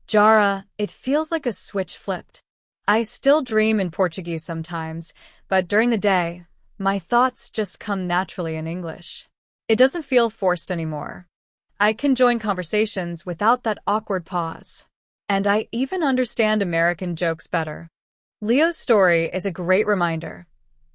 "Jara, it feels like a switch flipped. I still dream in Portuguese sometimes, but during the day, my thoughts just come naturally in English. It doesn't feel forced anymore. I can join conversations without that awkward pause. And I even understand American jokes better." Leo's story is a great reminder.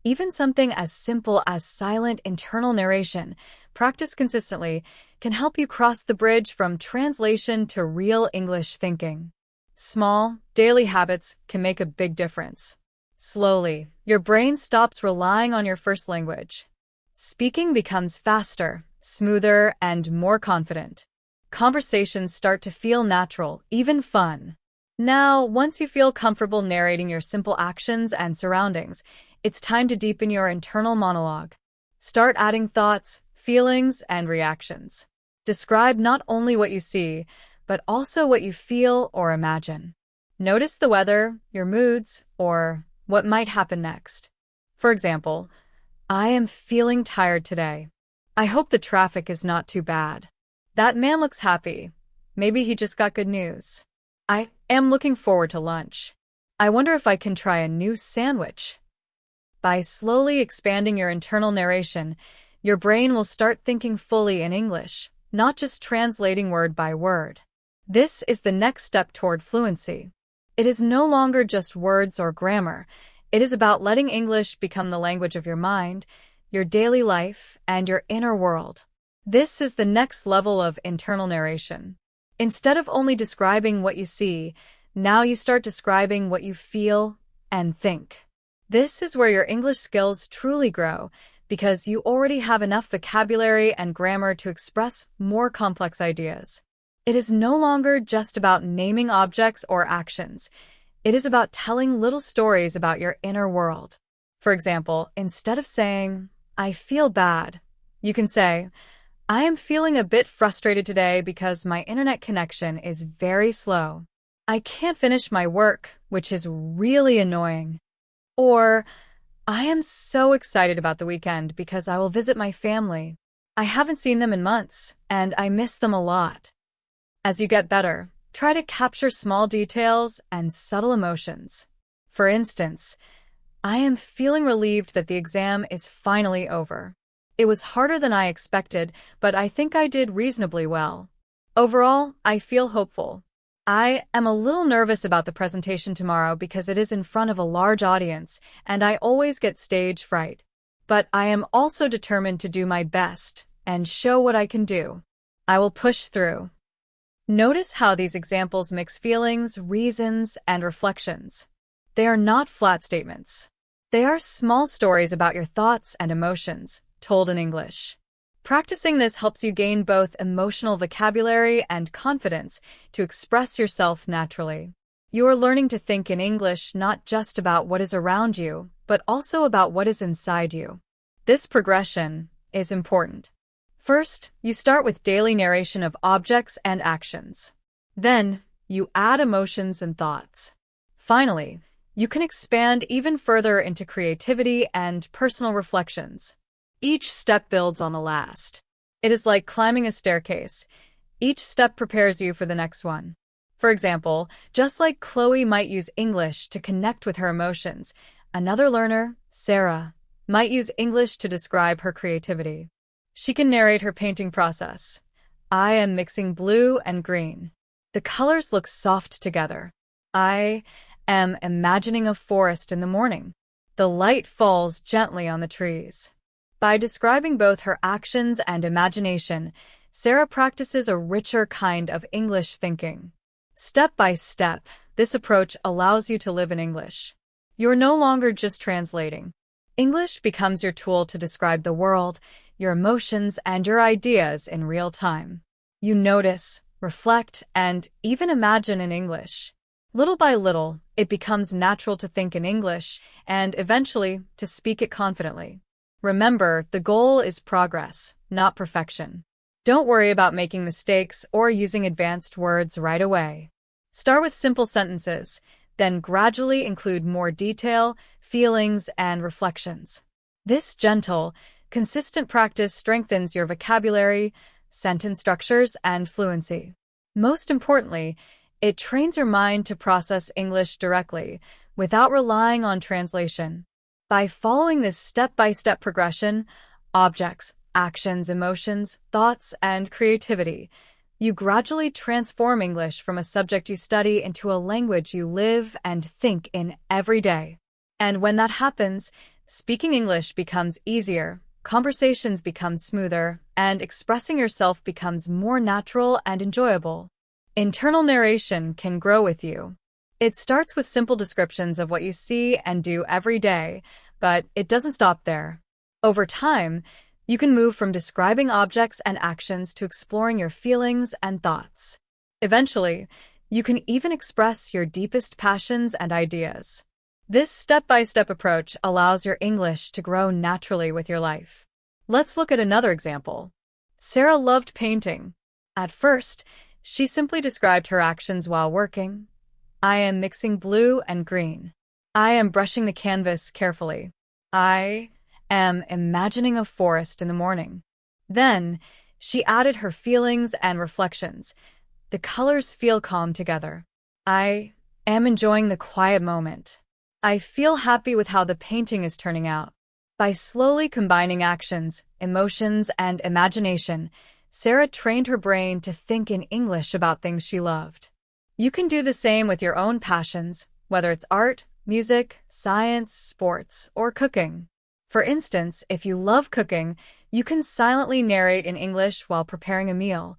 Even something as simple as silent internal narration, practiced consistently, can help you cross the bridge from translation to real English thinking. Small, daily habits can make a big difference. Slowly, your brain stops relying on your first language. Speaking becomes faster, smoother, and more confident. Conversations start to feel natural, even fun. Now, once you feel comfortable narrating your simple actions and surroundings, it's time to deepen your internal monologue. Start adding thoughts, feelings, and reactions. Describe not only what you see, but also what you feel or imagine. Notice the weather, your moods, or what might happen next. For example, "I am feeling tired today. I hope the traffic is not too bad. That man looks happy. Maybe he just got good news. I am looking forward to lunch. I wonder if I can try a new sandwich." By slowly expanding your internal narration, your brain will start thinking fully in English, not just translating word by word. This is the next step toward fluency. It is no longer just words or grammar. It is about letting English become the language of your mind, your daily life, and your inner world. This is the next level of internal narration. Instead of only describing what you see, now you start describing what you feel and think. This is where your English skills truly grow, because you already have enough vocabulary and grammar to express more complex ideas. It is no longer just about naming objects or actions. It is about telling little stories about your inner world. For example, instead of saying, "I feel bad," you can say, "I am feeling a bit frustrated today because my internet connection is very slow. I can't finish my work, which is really annoying." Or, "I am so excited about the weekend because I will visit my family. I haven't seen them in months, and I miss them a lot." As you get better, try to capture small details and subtle emotions. For instance, "I am feeling relieved that the exam is finally over. It was harder than I expected, but I think I did reasonably well. Overall, I feel hopeful. I am a little nervous about the presentation tomorrow because it is in front of a large audience, and I always get stage fright. But I am also determined to do my best and show what I can do. I will push through." Notice how these examples mix feelings, reasons, and reflections. They are not flat statements. They are small stories about your thoughts and emotions, told in English. Practicing this helps you gain both emotional vocabulary and confidence to express yourself naturally. You are learning to think in English not just about what is around you, but also about what is inside you. This progression is important. First, you start with daily narration of objects and actions. Then, you add emotions and thoughts. Finally, you can expand even further into creativity and personal reflections. Each step builds on the last. It is like climbing a staircase. Each step prepares you for the next one. For example, just like Chloe might use English to connect with her emotions, another learner, Sarah, might use English to describe her creativity. She can narrate her painting process. "I am mixing blue and green. The colors look soft together. I am imagining a forest in the morning. The light falls gently on the trees." By describing both her actions and imagination, Sarah practices a richer kind of English thinking. Step by step, this approach allows you to live in English. You're no longer just translating. English becomes your tool to describe the world, your emotions, and your ideas in real time. You notice, reflect, and even imagine in English. Little by little, it becomes natural to think in English and eventually to speak it confidently. Remember, the goal is progress, not perfection. Don't worry about making mistakes or using advanced words right away. Start with simple sentences, then gradually include more detail, feelings, and reflections. This gentle, consistent practice strengthens your vocabulary, sentence structures, and fluency. Most importantly, it trains your mind to process English directly, without relying on translation. By following this step-by-step progression, objects, actions, emotions, thoughts, and creativity, you gradually transform English from a subject you study into a language you live and think in every day. And when that happens, speaking English becomes easier, conversations become smoother, and expressing yourself becomes more natural and enjoyable. Internal narration can grow with you. It starts with simple descriptions of what you see and do every day, but it doesn't stop there. Over time, you can move from describing objects and actions to exploring your feelings and thoughts. Eventually, you can even express your deepest passions and ideas. This step-by-step approach allows your English to grow naturally with your life. Let's look at another example. Sarah loved painting. At first, she simply described her actions while working. I am mixing blue and green. I am brushing the canvas carefully. I am imagining a forest in the morning. Then, she added her feelings and reflections. The colors feel calm together. I am enjoying the quiet moment. I feel happy with how the painting is turning out. By slowly combining actions, emotions, and imagination, Sarah trained her brain to think in English about things she loved. You can do the same with your own passions, whether it's art, music, science, sports, or cooking. For instance, if you love cooking, you can silently narrate in English while preparing a meal.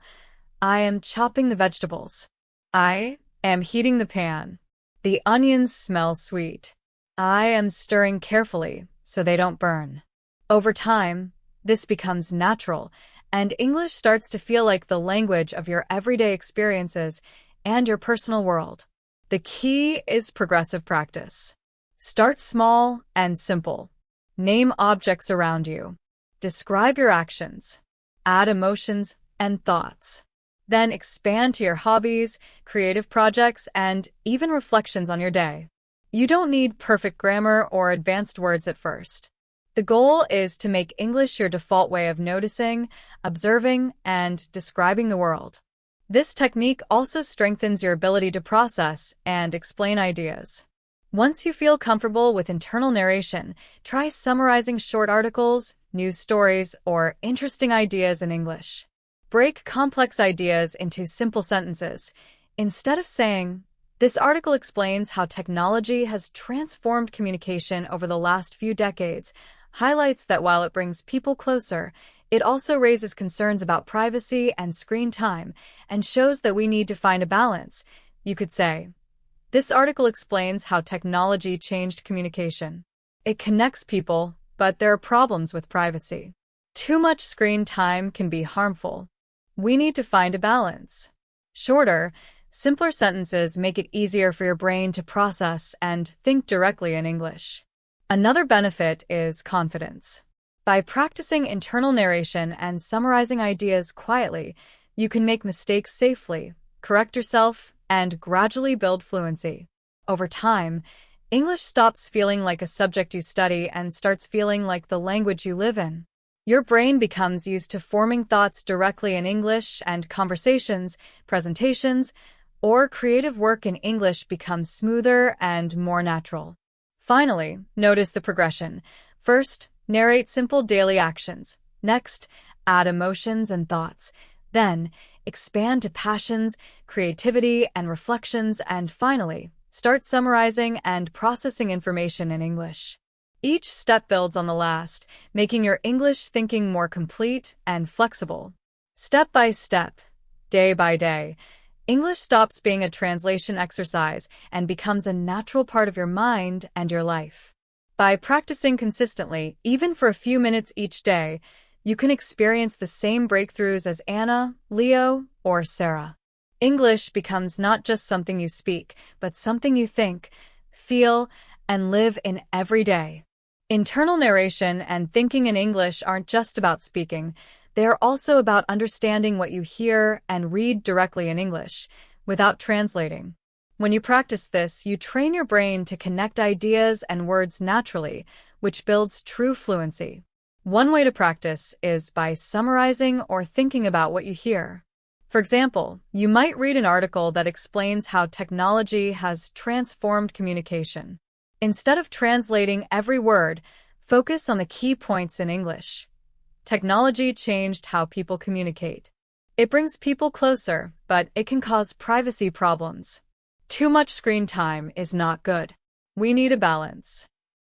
I am chopping the vegetables. I am heating the pan. The onions smell sweet. I am stirring carefully so they don't burn. Over time, this becomes natural, and English starts to feel like the language of your everyday experiences and your personal world. The key is progressive practice. Start small and simple. Name objects around you. Describe your actions. Add emotions and thoughts. Then expand to your hobbies, creative projects, and even reflections on your day. You don't need perfect grammar or advanced words at first. The goal is to make English your default way of noticing, observing, and describing the world. This technique also strengthens your ability to process and explain ideas. Once you feel comfortable with internal narration, try summarizing short articles, news stories, or interesting ideas in English. Break complex ideas into simple sentences. Instead of saying, "This article explains how technology has transformed communication over the last few decades," highlights that while it brings people closer, it also raises concerns about privacy and screen time and shows that we need to find a balance. You could say, "This article explains how technology changed communication. It connects people, but there are problems with privacy. Too much screen time can be harmful. We need to find a balance." Shorter, simpler sentences make it easier for your brain to process and think directly in English. Another benefit is confidence. By practicing internal narration and summarizing ideas quietly, you can make mistakes safely, correct yourself, and gradually build fluency. Over time, English stops feeling like a subject you study and starts feeling like the language you live in. Your brain becomes used to forming thoughts directly in English, and conversations, presentations, or creative work in English becomes smoother and more natural. Finally, notice the progression. First, narrate simple daily actions. Next, add emotions and thoughts. Then, expand to passions, creativity, and reflections. And finally, start summarizing and processing information in English. Each step builds on the last, making your English thinking more complete and flexible. Step by step, day by day, English stops being a translation exercise and becomes a natural part of your mind and your life. By practicing consistently, even for a few minutes each day, you can experience the same breakthroughs as Anna, Leo, or Sarah. English becomes not just something you speak, but something you think, feel, and live in every day. Internal narration and thinking in English aren't just about speaking. They are also about understanding what you hear and read directly in English, without translating. When you practice this, you train your brain to connect ideas and words naturally, which builds true fluency. One way to practice is by summarizing or thinking about what you hear. For example, you might read an article that explains how technology has transformed communication. Instead of translating every word, focus on the key points in English. Technology changed how people communicate. It brings people closer, but it can cause privacy problems. Too much screen time is not good. We need a balance.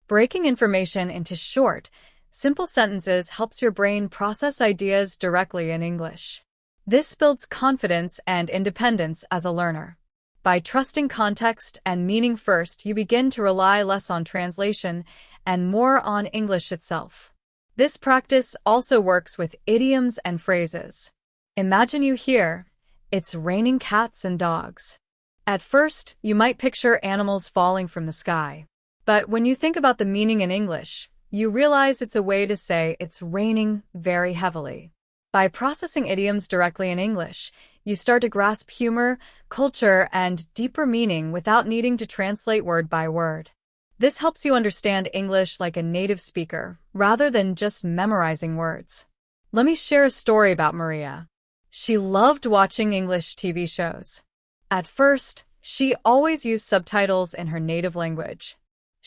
Breaking information into short, simple sentences helps your brain process ideas directly in English. This builds confidence and independence as a learner. By trusting context and meaning first, you begin to rely less on translation and more on English itself. This practice also works with idioms and phrases. Imagine you hear, "It's raining cats and dogs." At first, you might picture animals falling from the sky. But when you think about the meaning in English, you realize it's a way to say it's raining very heavily. By processing idioms directly in English, you start to grasp humor, culture, and deeper meaning without needing to translate word by word. This helps you understand English like a native speaker, rather than just memorizing words. Let me share a story about Maria. She loved watching English TV shows. At first, she always used subtitles in her native language.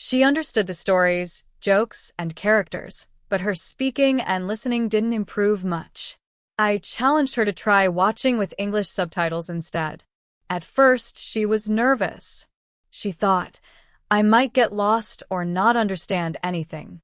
She understood the stories, jokes, and characters, but her speaking and listening didn't improve much. I challenged her to try watching with English subtitles instead. At first, she was nervous. She thought, I might get lost or not understand anything.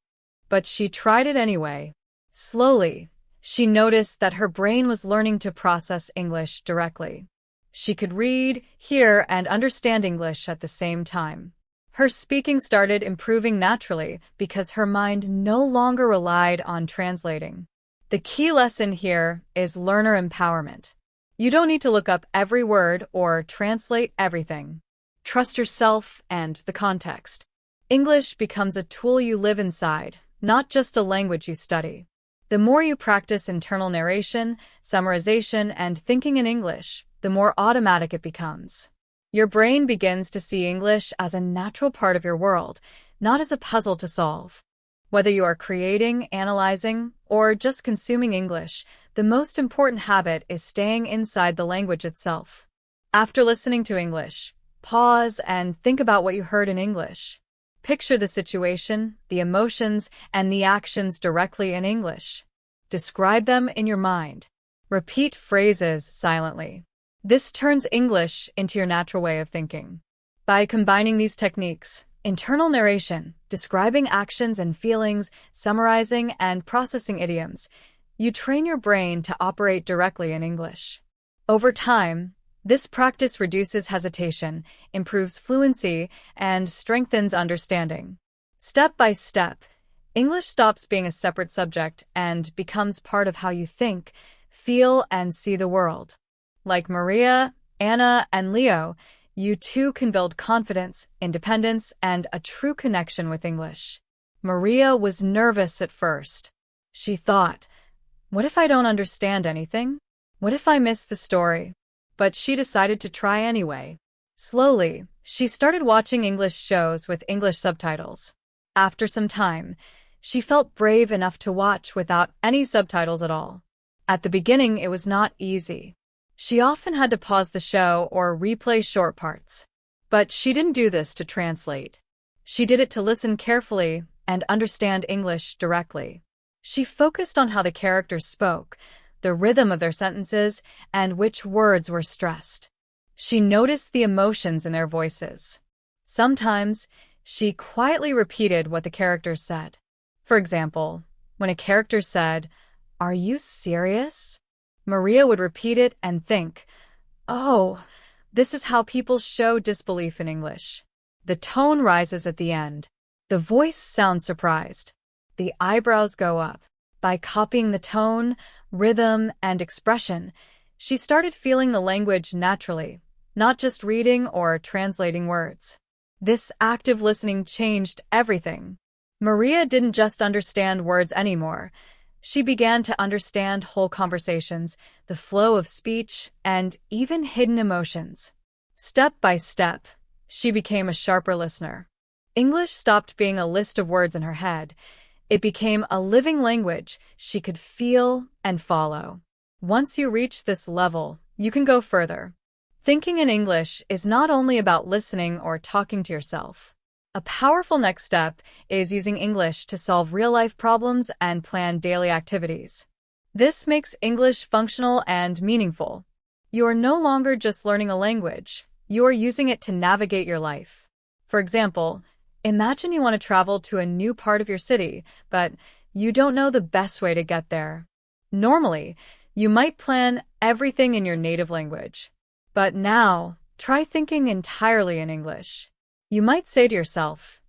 But she tried it anyway. Slowly, she noticed that her brain was learning to process English directly. She could read, hear, and understand English at the same time. Her speaking started improving naturally because her mind no longer relied on translating. The key lesson here is learner empowerment. You don't need to look up every word or translate everything. Trust yourself and the context. English becomes a tool you live inside, not just a language you study. The more you practice internal narration, summarization, and thinking in English, the more automatic it becomes. Your brain begins to see English as a natural part of your world, not as a puzzle to solve. Whether you are creating, analyzing, or just consuming English, the most important habit is staying inside the language itself. After listening to English, pause and think about what you heard in English. Picture the situation, the emotions, and the actions directly in English. Describe them in your mind. Repeat phrases silently. This turns English into your natural way of thinking. By combining these techniques, internal narration, describing actions and feelings, summarizing and processing idioms, you train your brain to operate directly in English. Over time, this practice reduces hesitation, improves fluency, and strengthens understanding. Step by step, English stops being a separate subject and becomes part of how you think, feel, and see the world. Like Maria, Anna, and Leo, you too can build confidence, independence, and a true connection with English. Maria was nervous at first. She thought, what if I don't understand anything? What if I miss the story? But she decided to try anyway. Slowly, she started watching English shows with English subtitles. After some time, she felt brave enough to watch without any subtitles at all. At the beginning, it was not easy. She often had to pause the show or replay short parts. But she didn't do this to translate. She did it to listen carefully and understand English directly. She focused on how the characters spoke, the rhythm of their sentences, and which words were stressed. She noticed the emotions in their voices. Sometimes, she quietly repeated what the characters said. For example, when a character said, "Are you serious?" Maria would repeat it and think, "Oh, this is how people show disbelief in English." The tone rises at the end. The voice sounds surprised. The eyebrows go up. By copying the tone, rhythm, and expression, she started feeling the language naturally, not just reading or translating words. This active listening changed everything. Maria didn't just understand words anymore. She began to understand whole conversations, the flow of speech, and even hidden emotions. Step by step, she became a sharper listener. English stopped being a list of words in her head. It became a living language she could feel and follow. Once you reach this level, you can go further. Thinking in English is not only about listening or talking to yourself. A powerful next step is using English to solve real-life problems and plan daily activities. This makes English functional and meaningful. You are no longer just learning a language. You are using it to navigate your life. For example, imagine you want to travel to a new part of your city, but you don't know the best way to get there. Normally, you might plan everything in your native language. But now, try thinking entirely in English. You might say to yourself,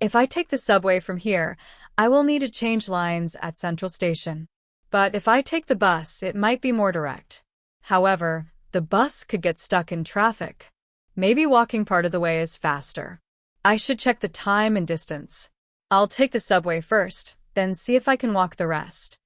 if I take the subway from here, I will need to change lines at Central Station. But if I take the bus, it might be more direct. However, the bus could get stuck in traffic. Maybe walking part of the way is faster. I should check the time and distance. I'll take the subway first, then see if I can walk the rest.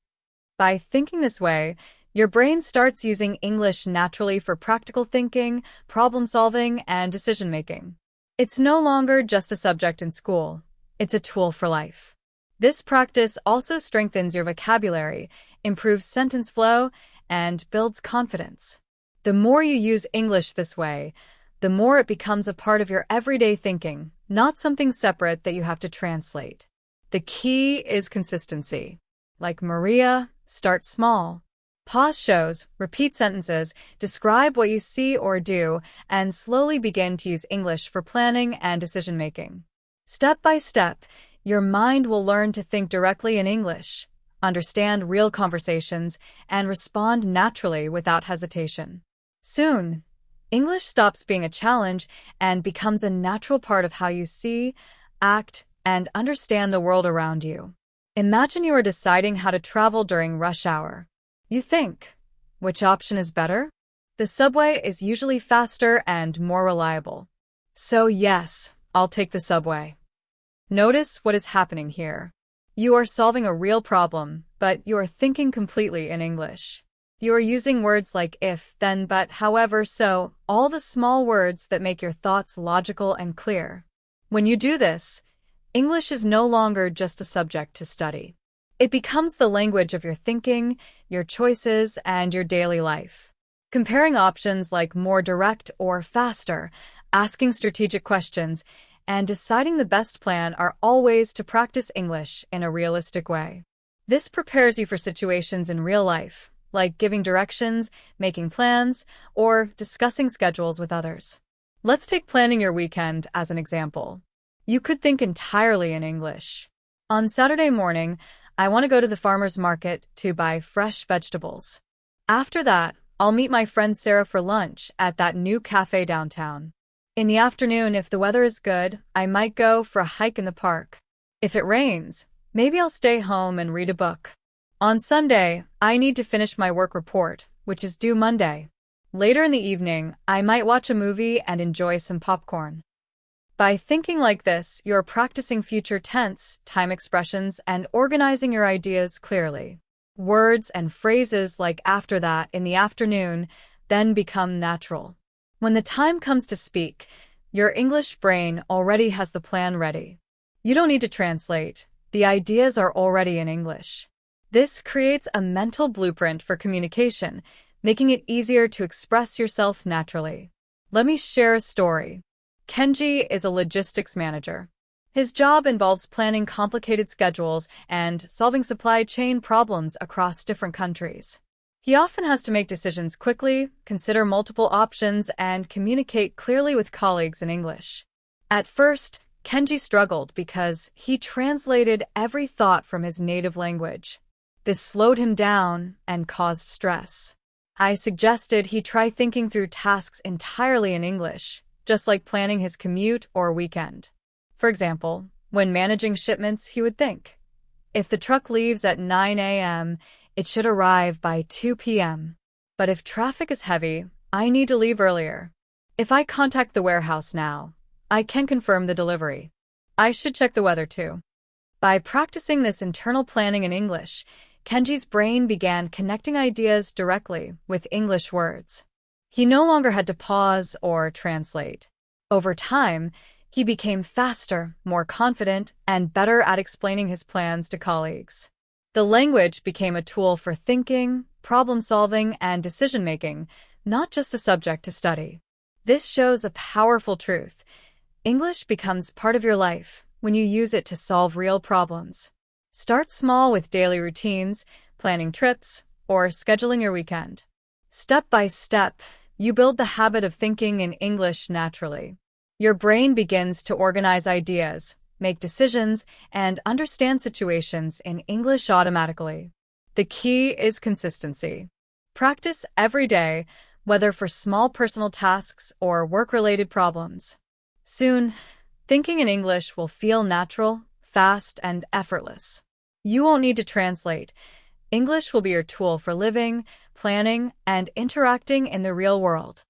By thinking this way, your brain starts using English naturally for practical thinking, problem-solving, and decision-making. It's no longer just a subject in school. It's a tool for life. This practice also strengthens your vocabulary, improves sentence flow, and builds confidence. The more you use English this way, the more it becomes a part of your everyday thinking, not something separate that you have to translate. The key is consistency. Like Maria, start small. Pause shows, repeat sentences, describe what you see or do, and slowly begin to use English for planning and decision-making. Step by step, your mind will learn to think directly in English, understand real conversations, and respond naturally without hesitation. Soon, English stops being a challenge and becomes a natural part of how you see, act, and understand the world around you. Imagine you are deciding how to travel during rush hour. You think, which option is better? The subway is usually faster and more reliable. So yes, I'll take the subway. Notice what is happening here. You are solving a real problem, but you are thinking completely in English. You are using words like if, then, but, however, so, all the small words that make your thoughts logical and clear. When you do this, English is no longer just a subject to study. It becomes the language of your thinking, your choices, and your daily life. Comparing options like more direct or faster, asking strategic questions, and deciding the best plan are all ways to practice English in a realistic way. This prepares you for situations in real life, like giving directions, making plans, or discussing schedules with others. Let's take planning your weekend as an example. You could think entirely in English. On Saturday morning, I want to go to the farmer's market to buy fresh vegetables. After that, I'll meet my friend Sarah for lunch at that new cafe downtown. In the afternoon, if the weather is good, I might go for a hike in the park. If it rains, maybe I'll stay home and read a book. On Sunday, I need to finish my work report, which is due Monday. Later in the evening, I might watch a movie and enjoy some popcorn. By thinking like this, you're practicing future tense, time expressions, and organizing your ideas clearly. Words and phrases like after that in the afternoon then become natural. When the time comes to speak, your English brain already has the plan ready. You don't need to translate. The ideas are already in English. This creates a mental blueprint for communication, making it easier to express yourself naturally. Let me share a story. Kenji is a logistics manager. His job involves planning complicated schedules and solving supply chain problems across different countries. He often has to make decisions quickly, consider multiple options, and communicate clearly with colleagues in English. At first, Kenji struggled because he translated every thought from his native language. This slowed him down and caused stress. I suggested he try thinking through tasks entirely in English, just like planning his commute or weekend. For example, when managing shipments, he would think, if the truck leaves at 9 a.m., it should arrive by 2 p.m. But if traffic is heavy, I need to leave earlier. If I contact the warehouse now, I can confirm the delivery. I should check the weather too. By practicing this internal planning in English, Kenji's brain began connecting ideas directly with English words. He no longer had to pause or translate. Over time, He became faster, more confident, and better at explaining his plans to colleagues. The language became a tool for thinking, problem-solving, and decision-making, not just a subject to study. This shows a powerful truth. English becomes part of your life when you use it to solve real problems. Start small with daily routines, planning trips, or scheduling your weekend. Step by step, you build the habit of thinking in English naturally. Your brain begins to organize ideas, make decisions, and understand situations in English automatically. The key is consistency. Practice every day, whether for small personal tasks or work-related problems. Soon, thinking in English will feel natural, fast, and effortless. You won't need to translate. English will be your tool for living, planning, and interacting in the real world.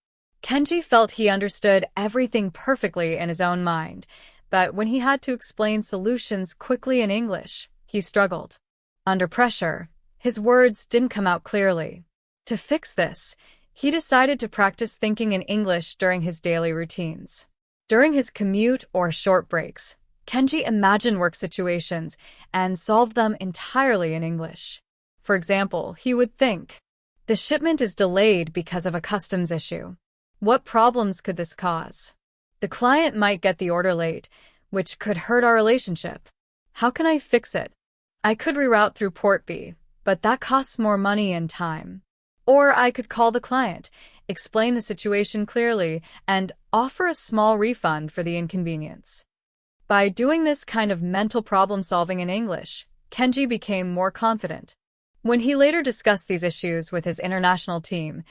Kenji felt he understood everything perfectly in his own mind, but when he had to explain solutions quickly in English, he struggled. Under pressure, his words didn't come out clearly. To fix this, he decided to practice thinking in English during his daily routines. During his commute or short breaks, Kenji imagined work situations and solved them entirely in English. For example, he would think, "The shipment is delayed because of a customs issue. What problems could this cause? The client might get the order late, which could hurt our relationship. How can I fix it? I could reroute through Port B, but that costs more money and time. Or I could call the client, explain the situation clearly, and offer a small refund for the inconvenience." By doing this kind of mental problem-solving in English, Kenji became more confident. When he later discussed these issues with his international team,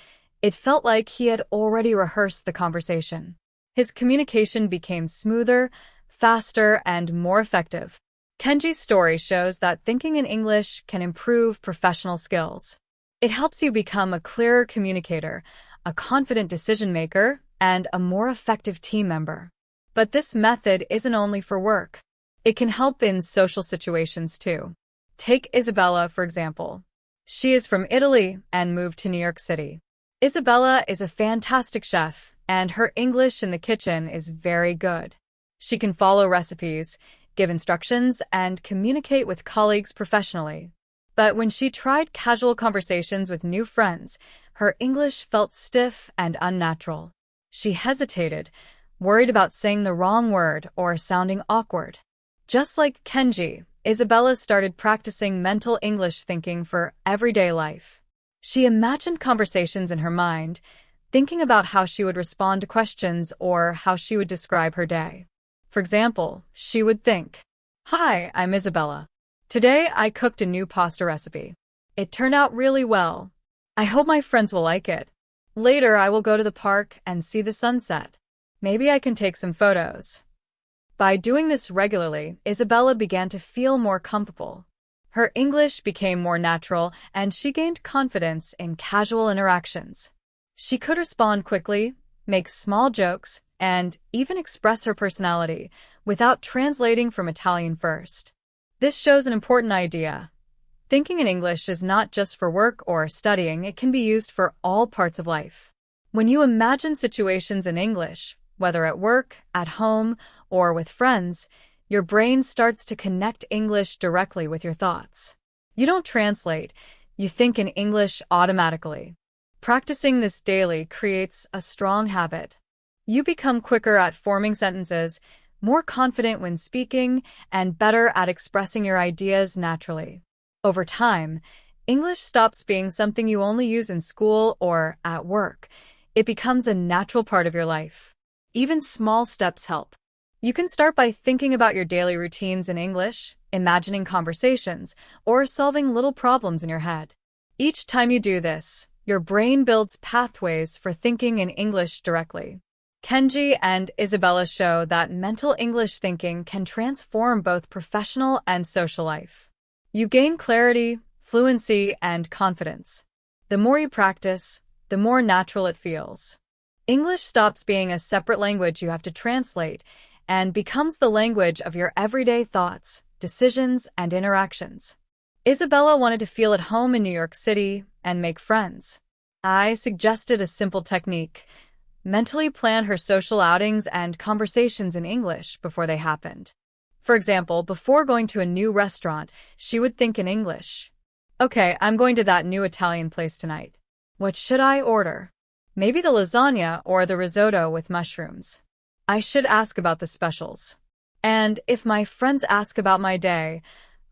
it felt like he had already rehearsed the conversation. His communication became smoother, faster, and more effective. Kenji's story shows that thinking in English can improve professional skills. It helps you become a clearer communicator, a confident decision-maker, and a more effective team member. But this method isn't only for work. It can help in social situations too. Take Isabella, for example. She is from Italy and moved to New York City. Isabella is a fantastic chef, and her English in the kitchen is very good. She can follow recipes, give instructions, and communicate with colleagues professionally. But when she tried casual conversations with new friends, her English felt stiff and unnatural. She hesitated, worried about saying the wrong word or sounding awkward. Just like Kenji, Isabella started practicing mental English thinking for everyday life. She imagined conversations in her mind, thinking about how she would respond to questions or how she would describe her day. For example, she would think, "Hi, I'm Isabella. Today I cooked a new pasta recipe. It turned out really well. I hope my friends will like it. Later I will go to the park and see the sunset. Maybe I can take some photos." By doing this regularly, Isabella began to feel more comfortable. Her English became more natural, and she gained confidence in casual interactions. She could respond quickly, make small jokes, and even express her personality without translating from Italian first. This shows an important idea. Thinking in English is not just for work or studying, it can be used for all parts of life. When you imagine situations in English, whether at work, at home, or with friends, your brain starts to connect English directly with your thoughts. You don't translate, you think in English automatically. Practicing this daily creates a strong habit. You become quicker at forming sentences, more confident when speaking, and better at expressing your ideas naturally. Over time, English stops being something you only use in school or at work. It becomes a natural part of your life. Even small steps help. You can start by thinking about your daily routines in English, imagining conversations, or solving little problems in your head. Each time you do this, your brain builds pathways for thinking in English directly. Kenji and Isabella show that mental English thinking can transform both professional and social life. You gain clarity, fluency, and confidence. The more you practice, the more natural it feels. English stops being a separate language you have to translate and becomes the language of your everyday thoughts, decisions, and interactions. Isabella wanted to feel at home in New York City and make friends. I suggested a simple technique: mentally plan her social outings and conversations in English before they happened. For example, before going to a new restaurant, she would think in English. Okay, I'm going to that new Italian place tonight. What should I order? Maybe the lasagna or the risotto with mushrooms. I should ask about the specials. And if my friends ask about my day,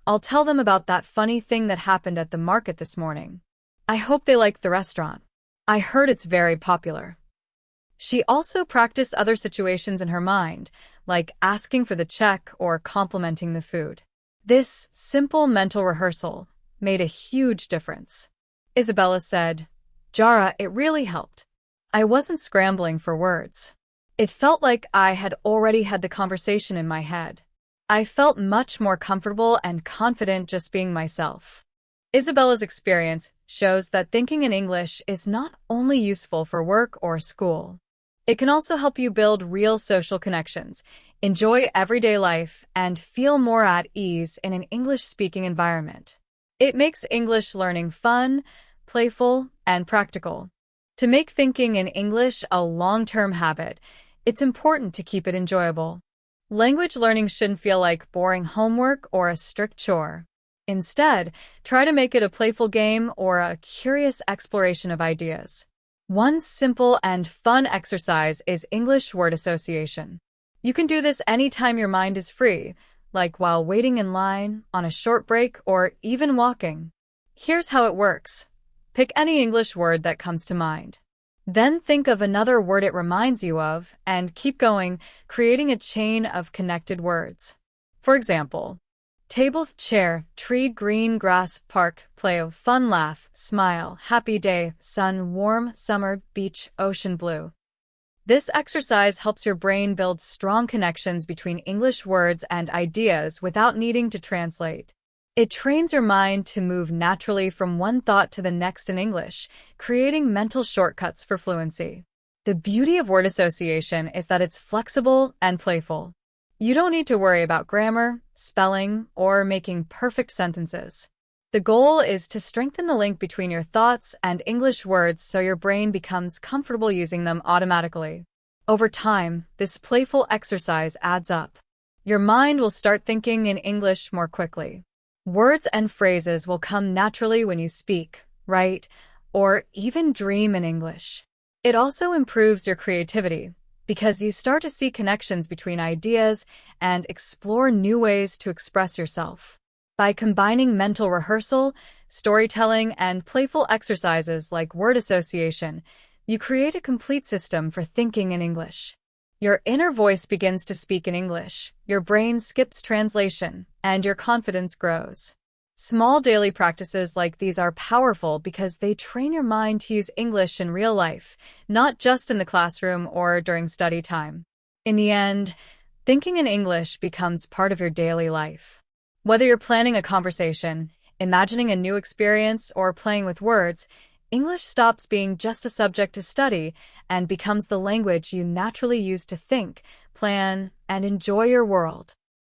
I'll tell them about that funny thing that happened at the market this morning. I hope they like the restaurant. I heard it's very popular. She also practiced other situations in her mind, like asking for the check or complimenting the food. This simple mental rehearsal made a huge difference. Isabella said, "Jara, it really helped. I wasn't scrambling for words. It felt like I had already had the conversation in my head. I felt much more comfortable and confident just being myself." Isabella's experience shows that thinking in English is not only useful for work or school. It can also help you build real social connections, enjoy everyday life, and feel more at ease in an English-speaking environment. It makes English learning fun, playful, and practical. To make thinking in English a long-term habit, it's important to keep it enjoyable. Language learning shouldn't feel like boring homework or a strict chore. Instead, try to make it a playful game or a curious exploration of ideas. One simple and fun exercise is English word association. You can do this anytime your mind is free, like while waiting in line, on a short break, or even walking. Here's how it works. Pick any English word that comes to mind. Then think of another word it reminds you of, and keep going, creating a chain of connected words. For example, table, chair, tree, green, grass, park, play, fun, laugh, smile, happy day, sun, warm, summer, beach, ocean, blue. This exercise helps your brain build strong connections between English words and ideas without needing to translate. It trains your mind to move naturally from one thought to the next in English, creating mental shortcuts for fluency. The beauty of word association is that it's flexible and playful. You don't need to worry about grammar, spelling, or making perfect sentences. The goal is to strengthen the link between your thoughts and English words so your brain becomes comfortable using them automatically. Over time, this playful exercise adds up. Your mind will start thinking in English more quickly. Words and phrases will come naturally when you speak, write, or even dream in English. It also improves your creativity, because you start to see connections between ideas and explore new ways to express yourself. By combining mental rehearsal, storytelling, and playful exercises like word association, you create a complete system for thinking in English. Your inner voice begins to speak in English, your brain skips translation, and your confidence grows. Small daily practices like these are powerful because they train your mind to use English in real life, not just in the classroom or during study time. In the end, thinking in English becomes part of your daily life. Whether you're planning a conversation, imagining a new experience, or playing with words, English stops being just a subject to study and becomes the language you naturally use to think, plan, and enjoy your world.